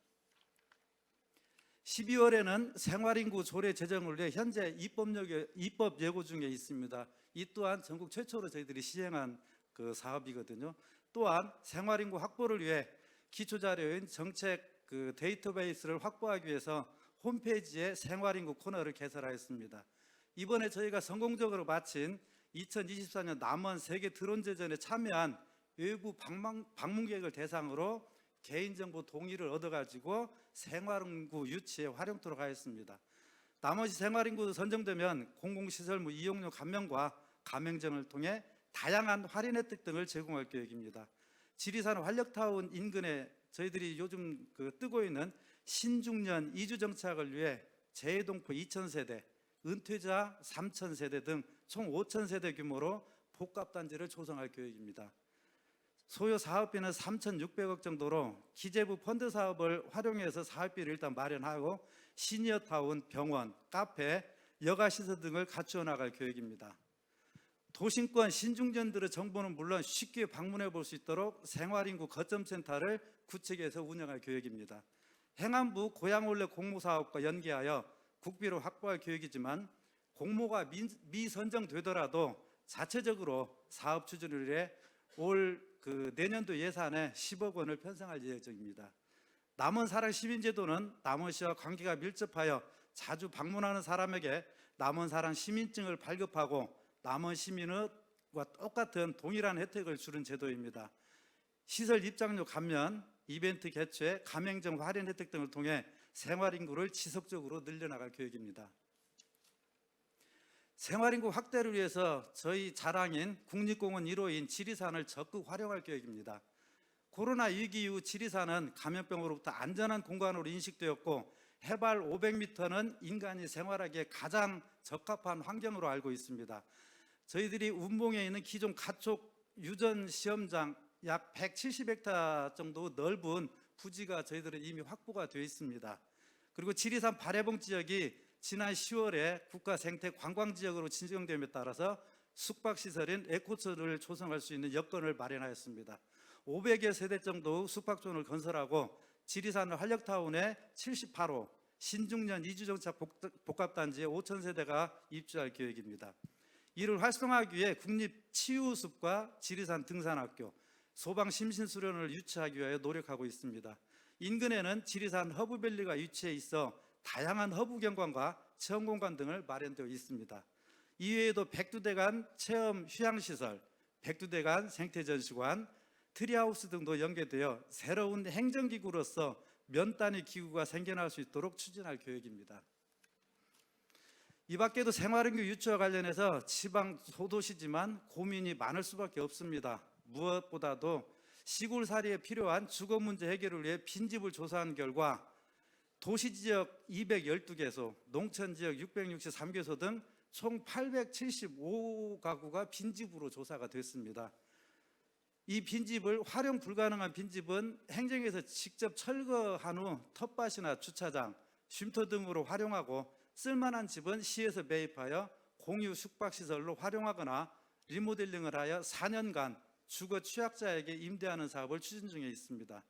12월에는 생활인구 조례 제정을 위해 현재 입법 예고 중에 있습니다. 이 또한 전국 최초로 저희들이 시행한 그 사업이거든요. 또한 생활인구 확보를 위해 기초자료인 정책 데이터베이스를 확보하기 위해서 홈페이지에 생활인구 코너를 개설하였습니다. 이번에 저희가 성공적으로 마친 2024년 남원 세계 드론제전에 참여한 외부 방문객을 대상으로 개인정보 동의를 얻어가지고 생활인구 유치에 활용토록 하였습니다. 나머지 생활인구 선정되면 공공시설물 이용료 감면과 가맹점을 통해 다양한 할인 혜택 등을 제공할 계획입니다. 지리산 활력타운 인근에 저희들이 요즘 뜨고 있는 신중년 이주 정착을 위해 재해동포 2,000세대, 은퇴자 3,000세대 등 총 5,000세대 규모로 복합단지를 조성할 계획입니다. 소요 사업비는 3,600억 정도로 기재부 펀드 사업을 활용해서 사업비를 일단 마련하고 시니어타운, 병원, 카페, 여가시설 등을 갖추어 나갈 계획입니다. 도심권 신중년들의 정보는 물론 쉽게 방문해 볼 수 있도록 생활인구 거점센터를 구축해서 운영할 계획입니다. 행안부 고향올레 공모사업과 연계하여 국비를 확보할 계획이지만 공모가 미선정되더라도 자체적으로 사업 추진을 위해 올 내년도 예산에 10억 원을 편성할 예정입니다. 남원사랑 시민제도는 남원시와 관계가 밀접하여 자주 방문하는 사람에게 남원사랑 시민증을 발급하고 남원 시민과 똑같은 동일한 혜택을 주는 제도입니다. 시설 입장료 감면, 이벤트 개최, 가맹점 할인 혜택 등을 통해 생활인구를 지속적으로 늘려나갈 계획입니다. 생활인구 확대를 위해서 저희 자랑인 국립공원 1호인 지리산을 적극 활용할 계획입니다. 코로나 위기 이후 지리산은 감염병으로부터 안전한 공간으로 인식되었고 해발 500m는 인간이 생활하기에 가장 적합한 환경으로 알고 있습니다. 저희들이 운봉에 있는 기존 가촉 유전 시험장 약 170헥타 정도 넓은 부지가 저희들은 이미 확보가 되어 있습니다. 그리고 지리산 발해봉 지역이 지난 10월에 국가생태관광지역으로 지정됨에 따라서 숙박시설인 에코츠를 조성할 수 있는 여건을 마련하였습니다. 500여 세대 정도 숙박존을 건설하고 지리산 활력타운에 78호 신중년 이주정착 복합단지에 5,000세대가 입주할 계획입니다. 이를 활성화하기 위해 국립치유숲과 지리산 등산학교, 소방심신수련을 유치하기 위하여 노력하고 있습니다. 인근에는 지리산 허브밸리가 위치해 있어 다양한 허브 경관과 체험공간 등을 마련되어 있습니다. 이외에도 백두대간 체험 휴양시설, 백두대간 생태전시관, 트리하우스 등도 연계되어 새로운 행정기구로서 면 단위 기구가 생겨날 수 있도록 추진할 계획입니다. 이 밖에도 생활인구 유치와 관련해서 지방 소도시지만 고민이 많을 수밖에 없습니다. 무엇보다도 시골살이에 필요한 주거 문제 해결을 위해 빈집을 조사한 결과 도시지역 212개소, 농촌지역 663개소 등 총 875가구가 빈집으로 조사가 됐습니다. 이 빈집을 활용 불가능한 빈집은 행정에서 직접 철거한 후 텃밭이나 주차장, 쉼터 등으로 활용하고 쓸만한 집은 시에서 매입하여 공유 숙박시설로 활용하거나 리모델링을 하여 4년간 주거 취약자에게 임대하는 사업을 추진 중에 있습니다.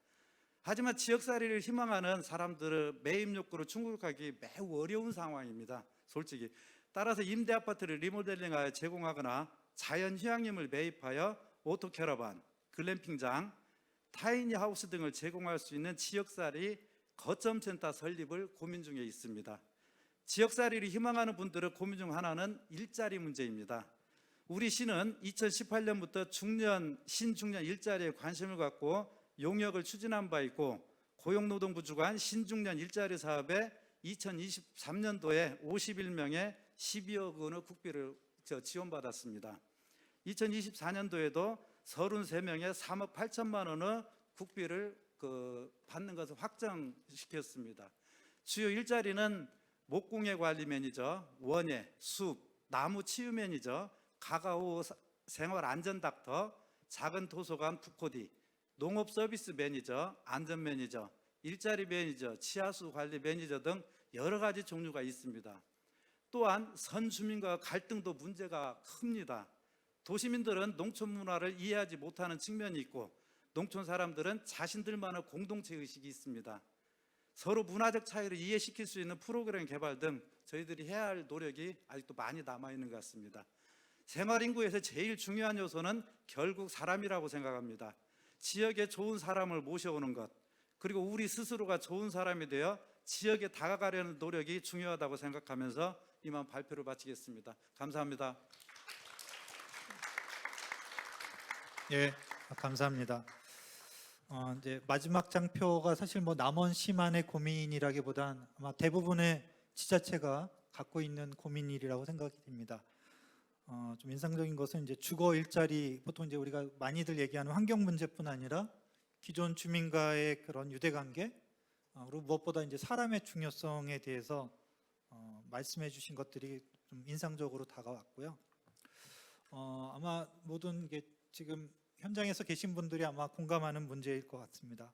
하지만 지역살이를 희망하는 사람들의 매입 욕구를 충족하기 매우 어려운 상황입니다. 솔직히. 따라서 임대아파트를 리모델링하여 제공하거나 자연휴양림을 매입하여 오토캐러반, 글램핑장, 타이니하우스 등을 제공할 수 있는 지역살이 거점센터 설립을 고민 중에 있습니다. 지역살이를 희망하는 분들의 고민 중 하나는 일자리 문제입니다. 우리 시는 2018년부터 신중년 일자리에 관심을 갖고 용역을 추진한 바 있고 고용노동부 주관 신중년 일자리 사업에 2023년도에 51명의 12억 원의 국비를 지원받았습니다. 2024년도에도 33명의 3억 8천만 원의 국비를 받는 것을 확정시켰습니다. 주요 일자리는 목공예 관리 매니저, 원예, 숲, 나무 치유 매니저, 가가오 생활 안전 닥터, 작은 도서관 푸코디, 농업 서비스 매니저, 안전 매니저, 일자리 매니저, 치하수 관리 매니저 등 여러 가지 종류가 있습니다. 또한 선주민과 갈등도 문제가 큽니다. 도시민들은 농촌 문화를 이해하지 못하는 측면이 있고 농촌 사람들은 자신들만의 공동체 의식이 있습니다. 서로 문화적 차이를 이해시킬 수 있는 프로그램 개발 등 저희들이 해야 할 노력이 아직도 많이 남아있는 것 같습니다. 생활인구에서 제일 중요한 요소는 결국 사람이라고 생각합니다. 지역에 좋은 사람을 모셔오는 것, 그리고 우리 스스로가 좋은 사람이 되어 지역에 다가가려는 노력이 중요하다고 생각하면서 이만 발표를 마치겠습니다. 감사합니다. 예, 감사합니다. 이제 마지막 장표가 사실 뭐 남원시만의 고민이라기보단 아마 대부분의 지자체가 갖고 있는 고민이라고 생각이 됩니다. 좀 인상적인 것은 이제 주거 일자리, 보통 이제 우리가 많이들 얘기하는 환경 문제뿐 아니라 기존 주민과의 그런 유대관계, 그리고 무엇보다 이제 사람의 중요성에 대해서 말씀해 주신 것들이 좀 인상적으로 다가왔고요. 아마 모든 게 지금 현장에서 계신 분들이 아마 공감하는 문제일 것 같습니다.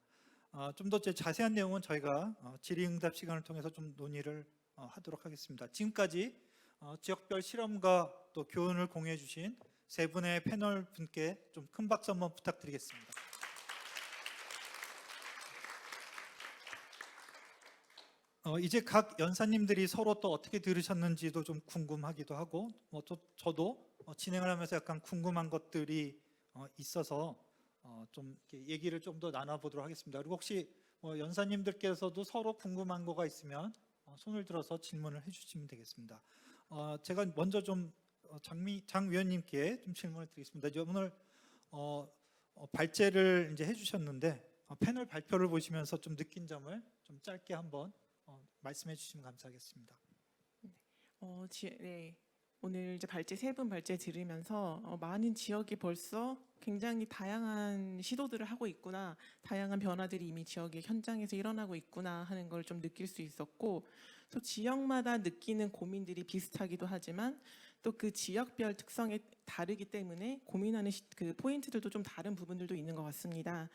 좀 더 자세한 내용은 저희가 질의응답 시간을 통해서 좀 논의를 하도록 하겠습니다. 지금까지 지역별 실험과 또 교훈을 공유해 주신 세 분의 패널 분께 좀 큰 박수 한번 부탁드리겠습니다. 이제 각 연사님들이 서로 또 어떻게 들으셨는지도 좀 궁금하기도 하고, 또 저도 진행을 하면서 약간 궁금한 것들이 있어서 좀 이렇게 얘기를 좀 더 나눠보도록 하겠습니다. 그리고 혹시 연사님들께서도 서로 궁금한 거가 있으면 손을 들어서 질문을 해주시면 되겠습니다. 제가 먼저 좀 장 위원님께 좀 질문을 드리겠습니다. 이제 오늘 발제를 이제 해주셨는데 패널 발표를 보시면서 좀 느낀 점을 좀 짧게 한번 말씀해 주시면 감사하겠습니다. 네. 오늘 이제 발제 세 분 발제 들으면서 많은 지역이 벌써 굉장히 다양한 시도들을 하고 있구나, 다양한 변화들이 이미 지역의 현장에서 일어나고 있구나 하는 걸 좀 느낄 수 있었고, 또 지역마다 느끼는 고민들이 비슷하기도 하지만 또 그 지역별 특성이 다르기 때문에 고민하는 그 포인트들도 좀 다른 부분들도 있는 것 같습니다.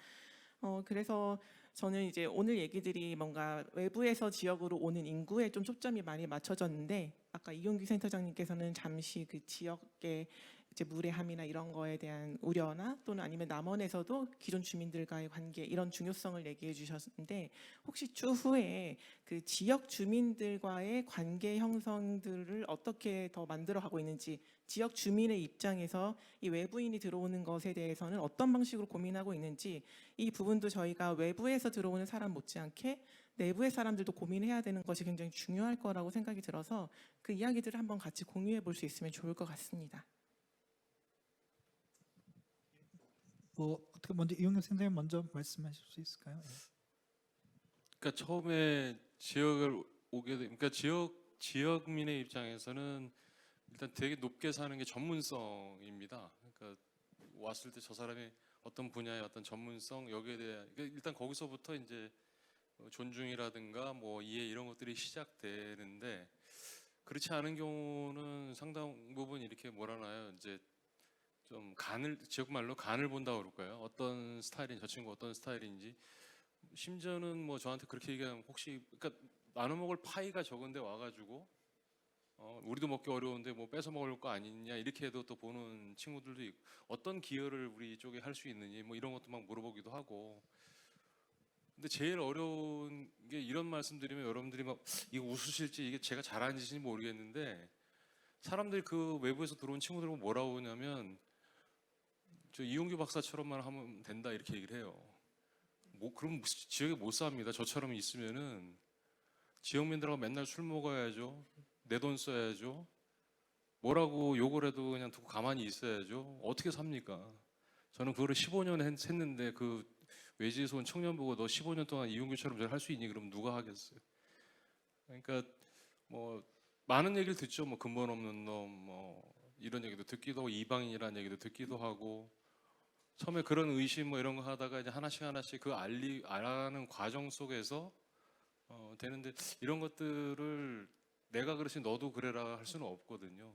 그래서 저는 이제 오늘 얘기들이 뭔가 외부에서 지역으로 오는 인구에 좀 초점이 많이 맞춰졌는데, 아까 이용규 센터장님께서는 잠시 그 지역의 이제 무례함이나 이런 거에 대한 우려나 또는 아니면 남원에서도 기존 주민들과의 관계 이런 중요성을 얘기해 주셨는데, 혹시 추후에 그 지역 주민들과의 관계 형성들을 어떻게 더 만들어 가고 있는지, 지역 주민의 입장에서 이 외부인이 들어오는 것에 대해서는 어떤 방식으로 고민하고 있는지, 이 부분도 저희가 외부에서 들어오는 사람 못지않게 내부의 사람들도 고민해야 되는 것이 굉장히 중요할 거라고 생각이 들어서 그 이야기들을 한번 같이 공유해 볼 수 있으면 좋을 것 같습니다. 어떻게 먼저 이용규 선생님 먼저 말씀하실 수 있을까요? 그러니까 처음에 지역을 오게 되, 그러니까 지역민의 입장에서는 일단 되게 높게 사는 게 전문성입니다. 그러니까 왔을 때 저 사람이 어떤 분야의 어떤 전문성, 여기에 대한, 그러니까 일단 거기서부터 이제 존중이라든가 뭐 이해 이런 것들이 시작되는데, 그렇지 않은 경우는 상당 부분 이렇게 뭐라나요, 이제 좀 지역말로 간을 본다고 그럴까요? 어떤 스타일인, 저 친구 어떤 스타일인지. 심지어는 뭐 저한테 그렇게 얘기하면, 혹시 그러니까 나눠 먹을 파이가 적은데 와가지고 우리도 먹기 어려운데 뭐 뺏어 먹을 거 아니냐, 이렇게 해도 또 보는 친구들도 있고, 어떤 기여를 우리 쪽에 할 수 있느니 뭐 이런 것도 막 물어보기도 하고. 근데 제일 어려운 게, 이런 말씀드리면 여러분들이 막 이거 웃으실지 이게 제가 잘하는 짓인지 모르겠는데, 사람들이 그 외부에서 들어온 친구들 보고 뭐라고 하냐면, 저 이용규 박사처럼만 하면 된다 이렇게 얘기를 해요. 그럼 지역에 못 삽니다. 저처럼 있으면은 지역민들하고 맨날 술 먹어야죠. 내 돈 써야죠. 뭐라고 욕을 해도 그냥 두고 가만히 있어야죠. 어떻게 삽니까? 저는 그거를 15년 했는데, 그 외지에서 온 청년 보고 너 15년 동안 이용규처럼 잘 할 수 있니? 그럼 누가 하겠어요? 그러니까 뭐 많은 얘기를 듣죠. 뭐 근본 없는 놈, 뭐 이런 얘기도 듣기도 하고, 이방인이라는 얘기도 듣기도 하고. 처음에 그런 의심 뭐 이런 거 하다가 이제 하나씩 그 알아가는 과정 속에서 되는데, 이런 것들을 내가 그렇지 너도 그래라 할 수는 없거든요.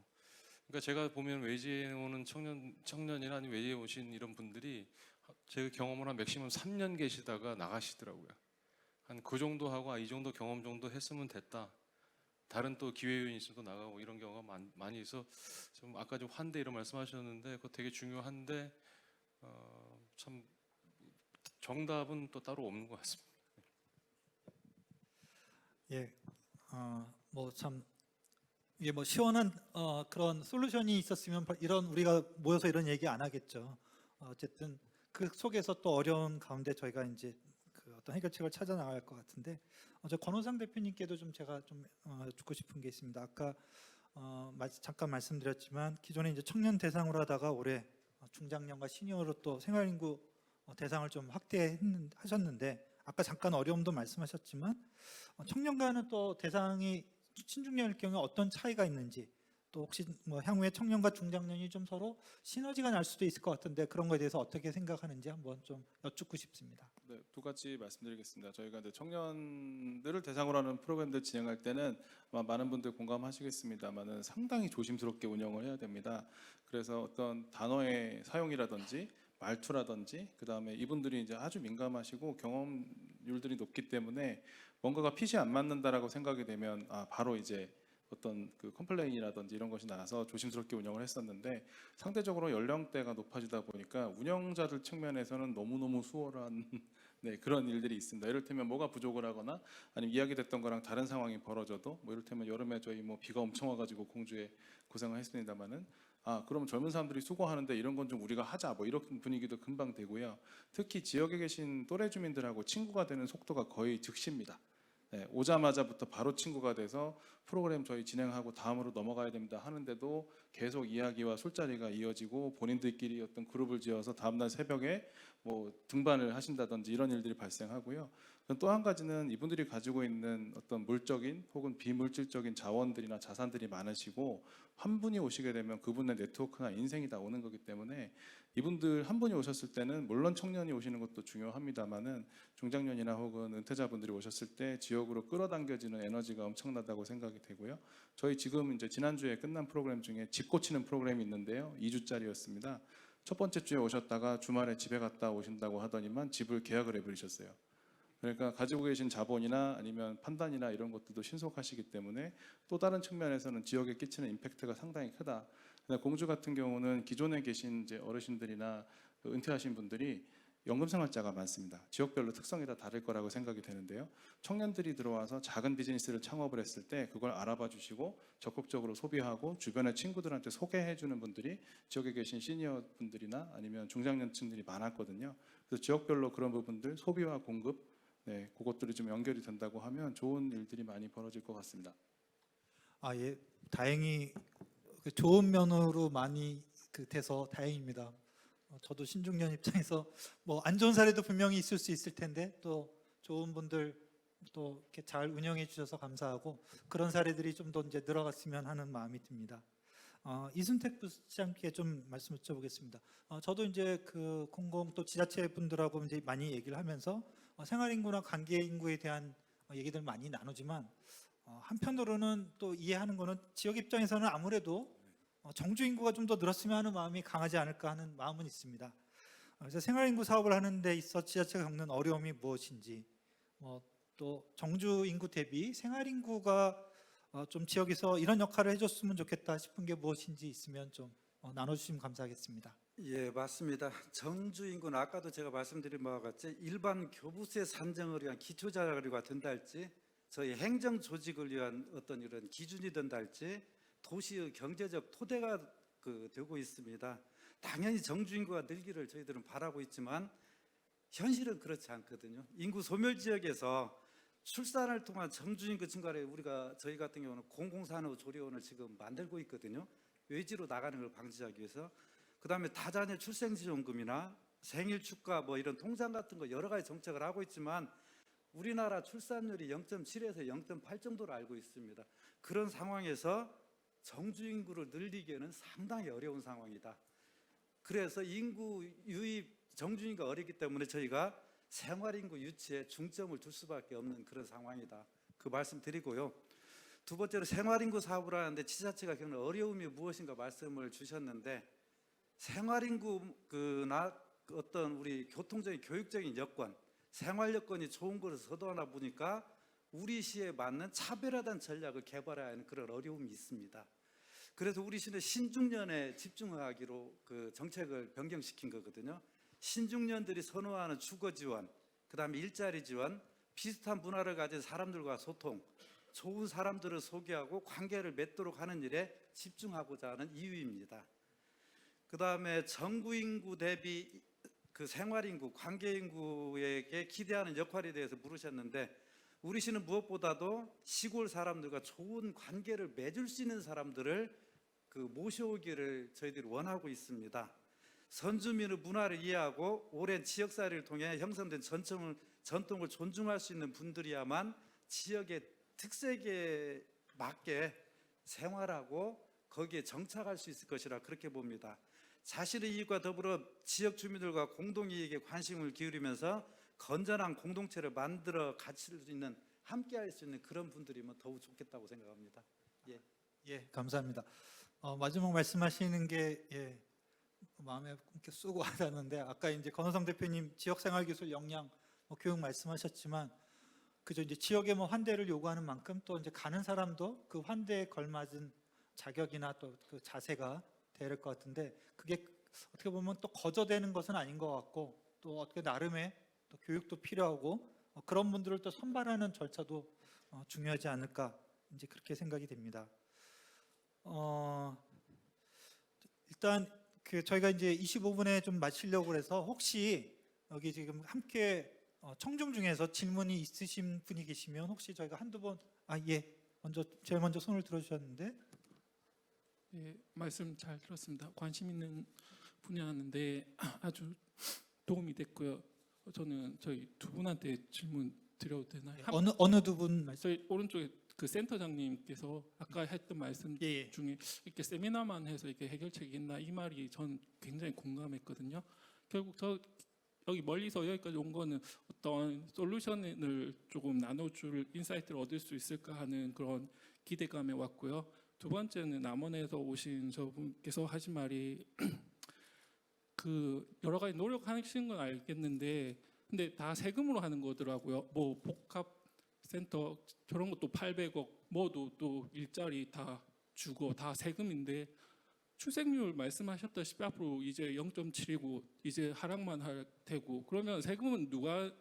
그러니까 제가 보면 외지에 오는 청년이나 아니면 외지에 오신 이런 분들이 제가 경험을 한 맥시멈 3년 계시다가 나가시더라고요. 한 그 정도 하고 이 정도 경험 정도 했으면 됐다. 다른 또 기회 요인이 있어도 나가고, 이런 경우가 많이 있어. 좀 아까 좀 환대 이런 말씀하셨는데 그거 되게 중요한데, 참 정답은 또 따로 없는 것 같습니다. 예, 뭐 참 이게 뭐 시원한 그런 솔루션이 있었으면 이런 우리가 모여서 이런 얘기 안 하겠죠. 어쨌든 그 속에서 또 어려운 가운데 저희가 이제 그 어떤 해결책을 찾아 나갈 것 같은데, 저 권호상 대표님께도 좀 제가 좀 듣고 싶은 게 있습니다. 아까 잠깐 말씀드렸지만 기존에 이제 청년 대상으로 하다가 올해 중장년과 시니어로 또 생활인구 대상을 좀 확대하셨는데 아까 잠깐 어려움도 말씀하셨지만 청년과는 또 대상이 신중년일 경우에 어떤 차이가 있는지 또 혹시 뭐 향후에 청년과 중장년이 좀 서로 시너지가 날 수도 있을 것 같은데 그런 거에 대해서 어떻게 생각하는지 한번 좀 여쭙고 싶습니다. 네, 두 가지 말씀드리겠습니다. 저희가 이제 청년들을 대상으로 하는 프로그램들 진행할 때는 아마 많은 분들 공감하시겠습니다만은 상당히 조심스럽게 운영을 해야 됩니다. 그래서 어떤 단어의 사용이라든지 말투라든지 그다음에 이분들이 이제 아주 민감하시고 경험률들이 높기 때문에 뭔가가 핏이 안 맞는다라고 생각이 되면 바로 이제 어떤 그 컴플레인이라든지 이런 것이 나와서 조심스럽게 운영을 했었는데 상대적으로 연령대가 높아지다 보니까 운영자들 측면에서는 너무너무 수월한 네, 그런 일들이 있습니다. 이를테면 뭐가 부족을 하거나 아니면 이야기됐던 거랑 다른 상황이 벌어져도 뭐 이를테면 여름에 저희 뭐 비가 엄청 와가지고 공주에 고생을 했습니다마는 그럼 젊은 사람들이 수고하는데 이런 건 좀 우리가 하자 뭐 이런 분위기도 금방 되고요. 특히 지역에 계신 또래 주민들하고 친구가 되는 속도가 거의 즉시입니다. 네, 오자마자부터 바로 친구가 돼서 프로그램 저희 진행하고 다음으로 넘어가야 됩니다 하는데도 계속 이야기와 술자리가 이어지고 본인들끼리 어떤 그룹을 지어서 다음날 새벽에 뭐 등반을 하신다든지 이런 일들이 발생하고요. 또 한 가지는 이분들이 가지고 있는 어떤 물적인 혹은 비물질적인 자원들이나 자산들이 많으시고 한 분이 오시게 되면 그분의 네트워크나 인생이 다 오는 거기 때문에 이분들 한 분이 오셨을 때는 물론 청년이 오시는 것도 중요합니다만은 중장년이나 혹은 은퇴자분들이 오셨을 때 지역으로 끌어당겨지는 에너지가 엄청나다고 생각이 되고요. 저희 지금 이제 지난주에 끝난 프로그램 중에 집 고치는 프로그램이 있는데요. 2주짜리였습니다. 첫 번째 주에 오셨다가 주말에 집에 갔다 오신다고 하더니만 집을 계약을 해버리셨어요. 그러니까 가지고 계신 자본이나 아니면 판단이나 이런 것들도 신속하시기 때문에 또 다른 측면에서는 지역에 끼치는 임팩트가 상당히 크다. 공주 같은 경우는 기존에 계신 이제 어르신들이나 은퇴하신 분들이 연금생활자가 많습니다. 지역별로 특성이 다 다를 거라고 생각이 되는데요. 청년들이 들어와서 작은 비즈니스를 창업을 했을 때 그걸 알아봐 주시고 적극적으로 소비하고 주변의 친구들한테 소개해 주는 분들이 지역에 계신 시니어 분들이나 아니면 중장년층들이 많았거든요. 그래서 지역별로 그런 부분들 소비와 공급 그것들이 좀 연결이 된다고 하면 좋은 일들이 많이 벌어질 것 같습니다. 예, 다행히 그 좋은 면으로 많이 돼서 다행입니다. 저도 신중년 입장에서 뭐 안 좋은 사례도 분명히 있을 수 있을 텐데 또 좋은 분들 또 이렇게 잘 운영해 주셔서 감사하고 그런 사례들이 좀 더 이제 늘어갔으면 하는 마음이 듭니다. 이순택 부시장께 좀 말씀 여쭤보겠습니다. 저도 이제 그 공공 또 지자체 분들하고 이제 많이 얘기를 하면서 생활인구나 관계인구에 대한 얘기들 많이 나누지만 한편으로는 또 이해하는 거는 지역 입장에서는 아무래도 정주 인구가 좀 더 늘었으면 하는 마음이 강하지 않을까 하는 마음은 있습니다. 그래서 생활인구 사업을 하는 데 있어 지자체가 겪는 어려움이 무엇인지 또 정주 인구 대비 생활인구가 좀 지역에서 이런 역할을 해줬으면 좋겠다 싶은 게 무엇인지 있으면 좀 나눠주시면 감사하겠습니다. 예, 맞습니다. 정주 인구는 아까도 제가 말씀드린 바와 같이 일반 교부세 산정을 위한 기초 자료가 된다 할지 저희 행정 조직을 위한 어떤 이런 기준이 된다 할지 도시의 경제적 토대가 되고 있습니다. 당연히 정주 인구가 늘기를 저희들은 바라고 있지만 현실은 그렇지 않거든요. 인구 소멸 지역에서 출산을 통한 정주 인구 증가를 저희 같은 경우는 공공산후 조리원을 지금 만들고 있거든요. 외지로 나가는 걸 방지하기 위해서. 그다음에 다자녀 출생지원금이나 생일 축가 뭐 이런 통장 같은 거 여러 가지 정책을 하고 있지만 우리나라 출산율이 0.7에서 0.8 정도로 알고 있습니다. 그런 상황에서 정주 인구를 늘리기에는 상당히 어려운 상황이다. 그래서 인구 유입 정주 인구가 어렵기 때문에 저희가 생활인구 유치에 중점을 둘 수밖에 없는 그런 상황이다. 그 말씀 드리고요. 두 번째로 생활인구 사업을 하는데 지자체가 겪는 어려움이 무엇인가 말씀을 주셨는데 생활인구나 어떤 우리 교통적인 교육적인 여건, 생활 여건이 좋은 것을 서도하나 보니까 우리 시에 맞는 차별화된 전략을 개발해야 하는 그런 어려움이 있습니다. 그래서 우리 시는 신중년에 집중하기로 그 정책을 변경시킨 거거든요. 신중년들이 선호하는 주거 지원, 그다음에 일자리 지원, 비슷한 문화를 가진 사람들과 소통, 좋은 사람들을 소개하고 관계를 맺도록 하는 일에 집중하고자 하는 이유입니다. 그다음에 정구 인구 대비 그 생활인구, 관계인구에게 기대하는 역할에 대해서 물으셨는데 우리 시는 무엇보다도 시골 사람들과 좋은 관계를 맺을 수 있는 사람들을 모셔오기를 저희들이 원하고 있습니다. 선주민의 문화를 이해하고 오랜 지역사회를 통해 형성된 전통을 존중할 수 있는 분들이야만 지역의 특색에 맞게 생활하고 거기에 정착할 수 있을 것이라 그렇게 봅니다. 자신의 이익과 더불어 지역 주민들과 공동이익에 관심을 기울이면서 건전한 공동체를 만들어 가칠 수 있는, 함께할 수 있는 그런 분들이면 더욱 좋겠다고 생각합니다. 예, 감사합니다. 마지막 말씀하시는 게 마음에 이렇게 쑥 와닿는데, 아까 이제 권호상 대표님 지역생활기술 역량 교육 말씀하셨지만, 그저 이제 지역의 환대를 요구하는 만큼 또 이제 가는 사람도 그 환대에 걸맞은 자격이나 또 그 자세가 돼야 될 것 같은데, 그게 어떻게 보면 또 거저되는 것은 아닌 것 같고, 또 어떻게 나름의 또 교육도 필요하고 그런 분들을 또 선발하는 절차도 중요하지 않을까, 이제 그렇게 생각이 됩니다. 일단 저희가 이제 25분에 좀 마치려고 해서, 혹시 여기 지금 함께 청중 중에서 질문이 있으신 분이 계시면 혹시 저희가 한두 번, 제일 먼저 손을 들어주셨는데. 예, 말씀 잘 들었습니다. 관심 있는 분야인데 아주 도움이 됐고요. 저는 저희 두 분한테 질문 드려도 되나요? 어느 두 분 말씀? 저희 오른쪽에 그 센터장님께서 아까 했던 말씀 예. 중에 이렇게 세미나만 해서 이렇게 해결책이 있나, 이 말이 전 굉장히 공감했거든요. 결국 저 여기 멀리서 여기까지 온 거는 어떤 솔루션을 조금 나눠줄 인사이트를 얻을 수 있을까 하는 그런 기대감에 왔고요. 두 번째는 남원에서 오신 저분께서 하신 말이 그 여러 가지 노력하시는 건 알겠는데, 근데 다 세금으로 하는 거더라고요. 뭐 복합 센터 저런 것도 800억, 뭐도 또 일자리 다 주고 다 세금인데, 출생률 말씀하셨다시피 앞으로 이제 0.7이고 이제 하락만 할 테고, 그러면 세금은 누가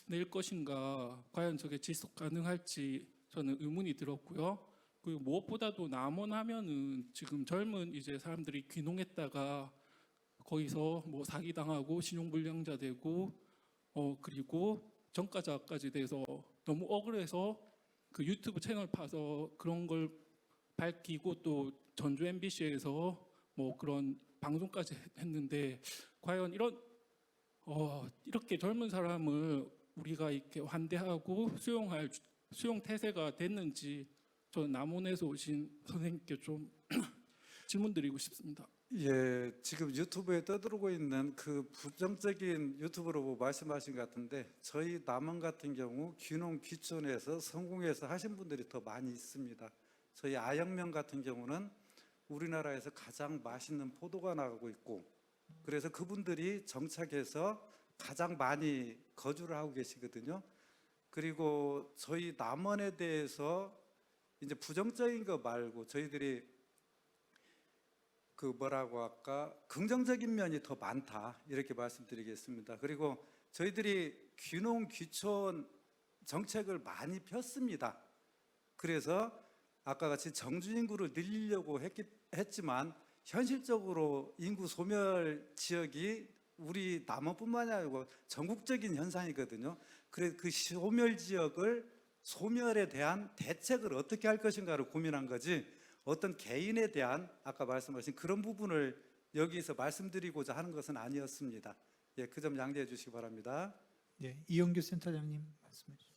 낼 것인가, 과연 저게 지속 가능할지 저는 의문이 들었고요. 그리고 무엇보다도 남원하면은 지금 젊은 이제 사람들이 귀농했다가 거기서 뭐 사기당하고 신용불량자 되고 그리고 전과자까지 돼서 너무 억울해서 그 유튜브 채널 파서 그런 걸 밝히고, 또 전주 MBC에서 뭐 그런 방송까지 했는데, 과연 이렇게 젊은 사람을 우리가 이렇게 환대하고 수용 태세가 됐는지, 저는 남원에서 오신 선생님께 좀 질문드리고 싶습니다. 예, 지금 유튜브에 떠들고 있는 그 부정적인 유튜브로 말씀하신 것 같은데, 저희 남원 같은 경우 귀농 귀촌에서 성공해서 하신 분들이 더 많이 있습니다. 저희 아영면 같은 경우는 우리나라에서 가장 맛있는 포도가 나가고 있고, 그래서 그분들이 정착해서 가장 많이 거주를 하고 계시거든요. 그리고 저희 남원에 대해서 이제 부정적인 거 말고 저희들이 그 뭐라고 할까, 긍정적인 면이 더 많다, 이렇게 말씀드리겠습니다. 그리고 저희들이 귀농 귀촌 정책을 많이 폈습니다. 그래서 아까 같이 정주 인구를 늘리려고 했지만 현실적으로 인구 소멸 지역이 우리 남원뿐만이 아니고 전국적인 현상이거든요. 그래서 그 소멸 지역을, 소멸에 대한 대책을 어떻게 할 것인가를 고민한 거지, 어떤 개인에 대한 아까 말씀하신 그런 부분을 여기서 말씀드리고자 하는 것은 아니었습니다. 예, 그 점 양해해 주시기 바랍니다. 예, 이영규 센터장님 말씀해 주시죠.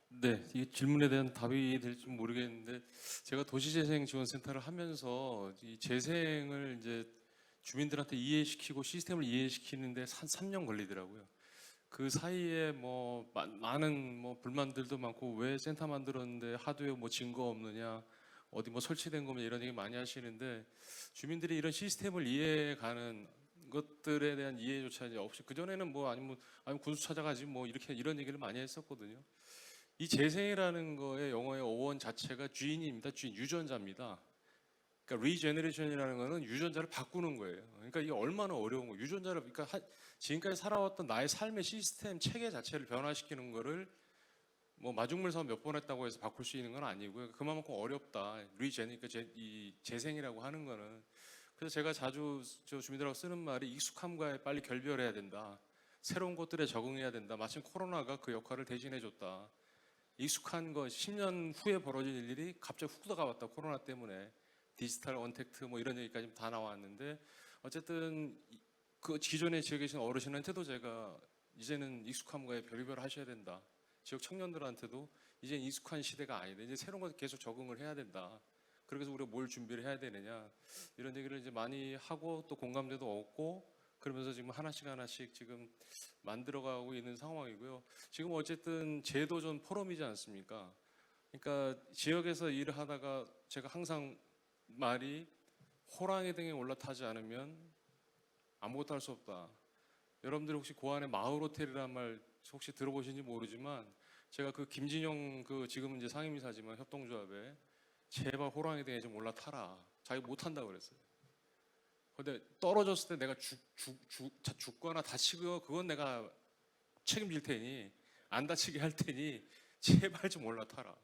네, 이 질문에 대한 답이 될지 모르겠는데, 제가 도시재생지원센터를 하면서 이 재생을 이제 주민들한테 이해시키고 시스템을 이해시키는데 한 3년 걸리더라고요. 그 사이에 뭐 많은 뭐 불만들도 많고, 왜 센터 만들었는데 하도에 뭐 증거 없느냐, 어디 뭐 설치된 거면, 이런 얘기 많이 하시는데, 주민들이 이런 시스템을 이해가는 것들에 대한 이해조차 이제 없이, 그 전에는 뭐 아니면 군수 찾아가지 뭐 이런 얘기를 많이 했었거든요. 이 재생이라는 거의 영어의 어원 자체가 주인입니다. 주인, 유전자입니다. 그러니까 리제너레이션이라는 거는 유전자를 바꾸는 거예요. 그러니까 이게 얼마나 어려운 거예요. 유전자를, 그러니까 지금까지 살아왔던 나의 삶의 시스템 체계 자체를 변화시키는 거를 뭐 마중물 사업 몇 번 했다고 해서 바꿀 수 있는 건 아니고요. 그만큼 어렵다. 그러니까 이 재생이라고 하는 거는. 그래서 제가 자주 저 주민들하고 쓰는 말이, 익숙함과에 빨리 결별해야 된다. 새로운 것들에 적응해야 된다. 마침 코로나가 그 역할을 대신해 줬다. 익숙한 거 10년 후에 벌어질 일이 갑자기 훅 다가왔다. 코로나 때문에. 디지털 언택트 뭐 이런 얘기까지 다 나왔는데, 어쨌든 그 기존에 지역에 계신 어르신한테도 제가 이제는 익숙한 거에 별의별 하셔야 된다. 지역 청년들한테도 이제 익숙한 시대가 아니다. 이제 새로운 것에 계속 적응을 해야 된다. 그래서 우리가 뭘 준비를 해야 되느냐 이런 얘기를 이제 많이 하고 또 공감대도 얻고 그러면서 지금 하나씩 지금 만들어가고 있는 상황이고요. 지금 어쨌든 제도전 포럼이지 않습니까? 그러니까 지역에서 일을 하다가 제가 항상 말이 호랑이 등에 올라타지 않으면 아무것도 할 수 없다. 여러분들 혹시 고안의 마을 호텔이라는 말 혹시 들어보신지 모르지만 제가 그 김진영 그 지금은 이제 상임이사지만 협동조합에 제발 호랑이 등에 좀 올라타라. 자기 못한다고 그랬어요. 근데 떨어졌을 때 내가 죽거나 다치고 그건 내가 책임질 테니 안 다치게 할 테니 제발 좀 올라타라.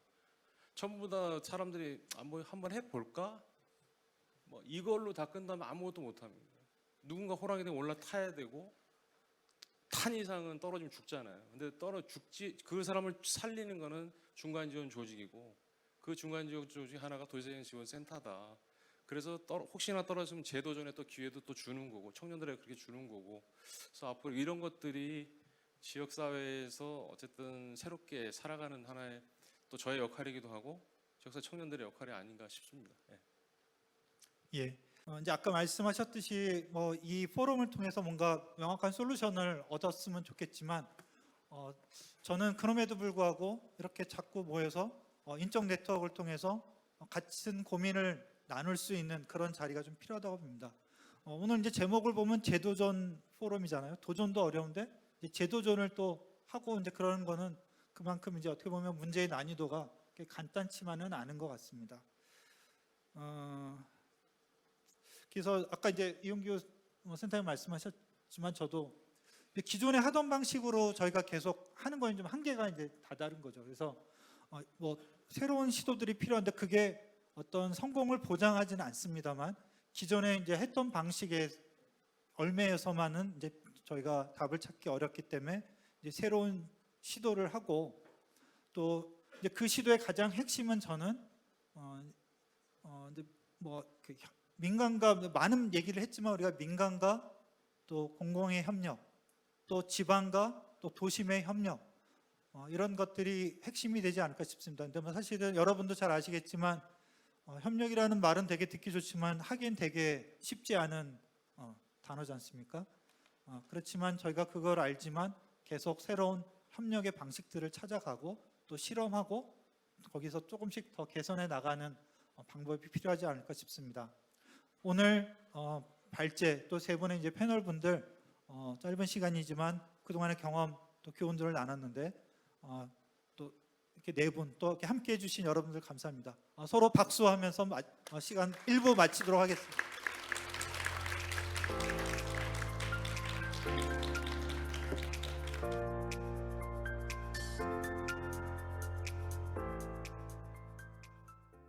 전부 다 사람들이 뭐 한번 해볼까? 뭐 이걸로 다 끝나면 아무것도 못합니다. 누군가 호랑이 등에 올라타야 되고 탄 이상은 떨어지면 죽잖아요. 근데 죽지 그 사람을 살리는 거는 중간 지원 조직이고 그 중간 지원 조직 하나가 도시재생 지원 센터다. 그래서 혹시나 떨어지면 제도전에 또 기회도 또 주는 거고 청년들에게 그렇게 주는 거고 그래서 앞으로 이런 것들이 지역 사회에서 어쨌든 새롭게 살아가는 하나의 또 저의 역할이기도 하고 지역사 청년들의 역할이 아닌가 싶습니다. 예. 예. 이제 아까 말씀하셨듯이 뭐 이 포럼을 통해서 뭔가 명확한 솔루션을 얻었으면 좋겠지만 저는 그럼에도 불구하고 이렇게 자꾸 모여서 인적 네트워크를 통해서 같은 고민을 나눌 수 있는 그런 자리가 좀 필요하다고 봅니다. 오늘 이제 제목을 보면 제도전 포럼이잖아요. 도전도 어려운데 이제 제도전을 또 하고 이제 그러는 거는 그만큼 이제 어떻게 보면 문제의 난이도가 간단치만은 않은 것 같습니다. 그래서 아까 이제 이용규 센터님 말씀하셨지만 저도 기존에 하던 방식으로 저희가 계속 하는 거는 좀 한계가 이제 다다른 거죠. 그래서 뭐 새로운 시도들이 필요한데 그게 어떤 성공을 보장하지는 않습니다만 기존에 이제 했던 방식의 얼매에서만은 이제 저희가 답을 찾기 어렵기 때문에 이제 새로운 시도를 하고 또 이제 그 시도의 가장 핵심은 저는 이제 그 민간과 많은 얘기를 했지만 우리가 민간과 또 공공의 협력, 또 지방과 또 도심의 협력 이런 것들이 핵심이 되지 않을까 싶습니다. 근데 뭐 사실은 여러분도 잘 아시겠지만 협력이라는 말은 되게 듣기 좋지만 하긴 되게 쉽지 않은 단어지 않습니까? 그렇지만 저희가 그걸 알지만 계속 새로운 협력의 방식들을 찾아가고 또 실험하고 거기서 조금씩 더 개선해 나가는 방법이 필요하지 않을까 싶습니다. 오늘 발제 또 세 분의 이제 패널 분들 짧은 시간이지만 그동안의 경험 또 교훈들을 나눴는데 또 이렇게 네 분 또 이렇게 함께 해주신 여러분들 감사합니다. 서로 박수하면서 시간 1부 마치도록 하겠습니다.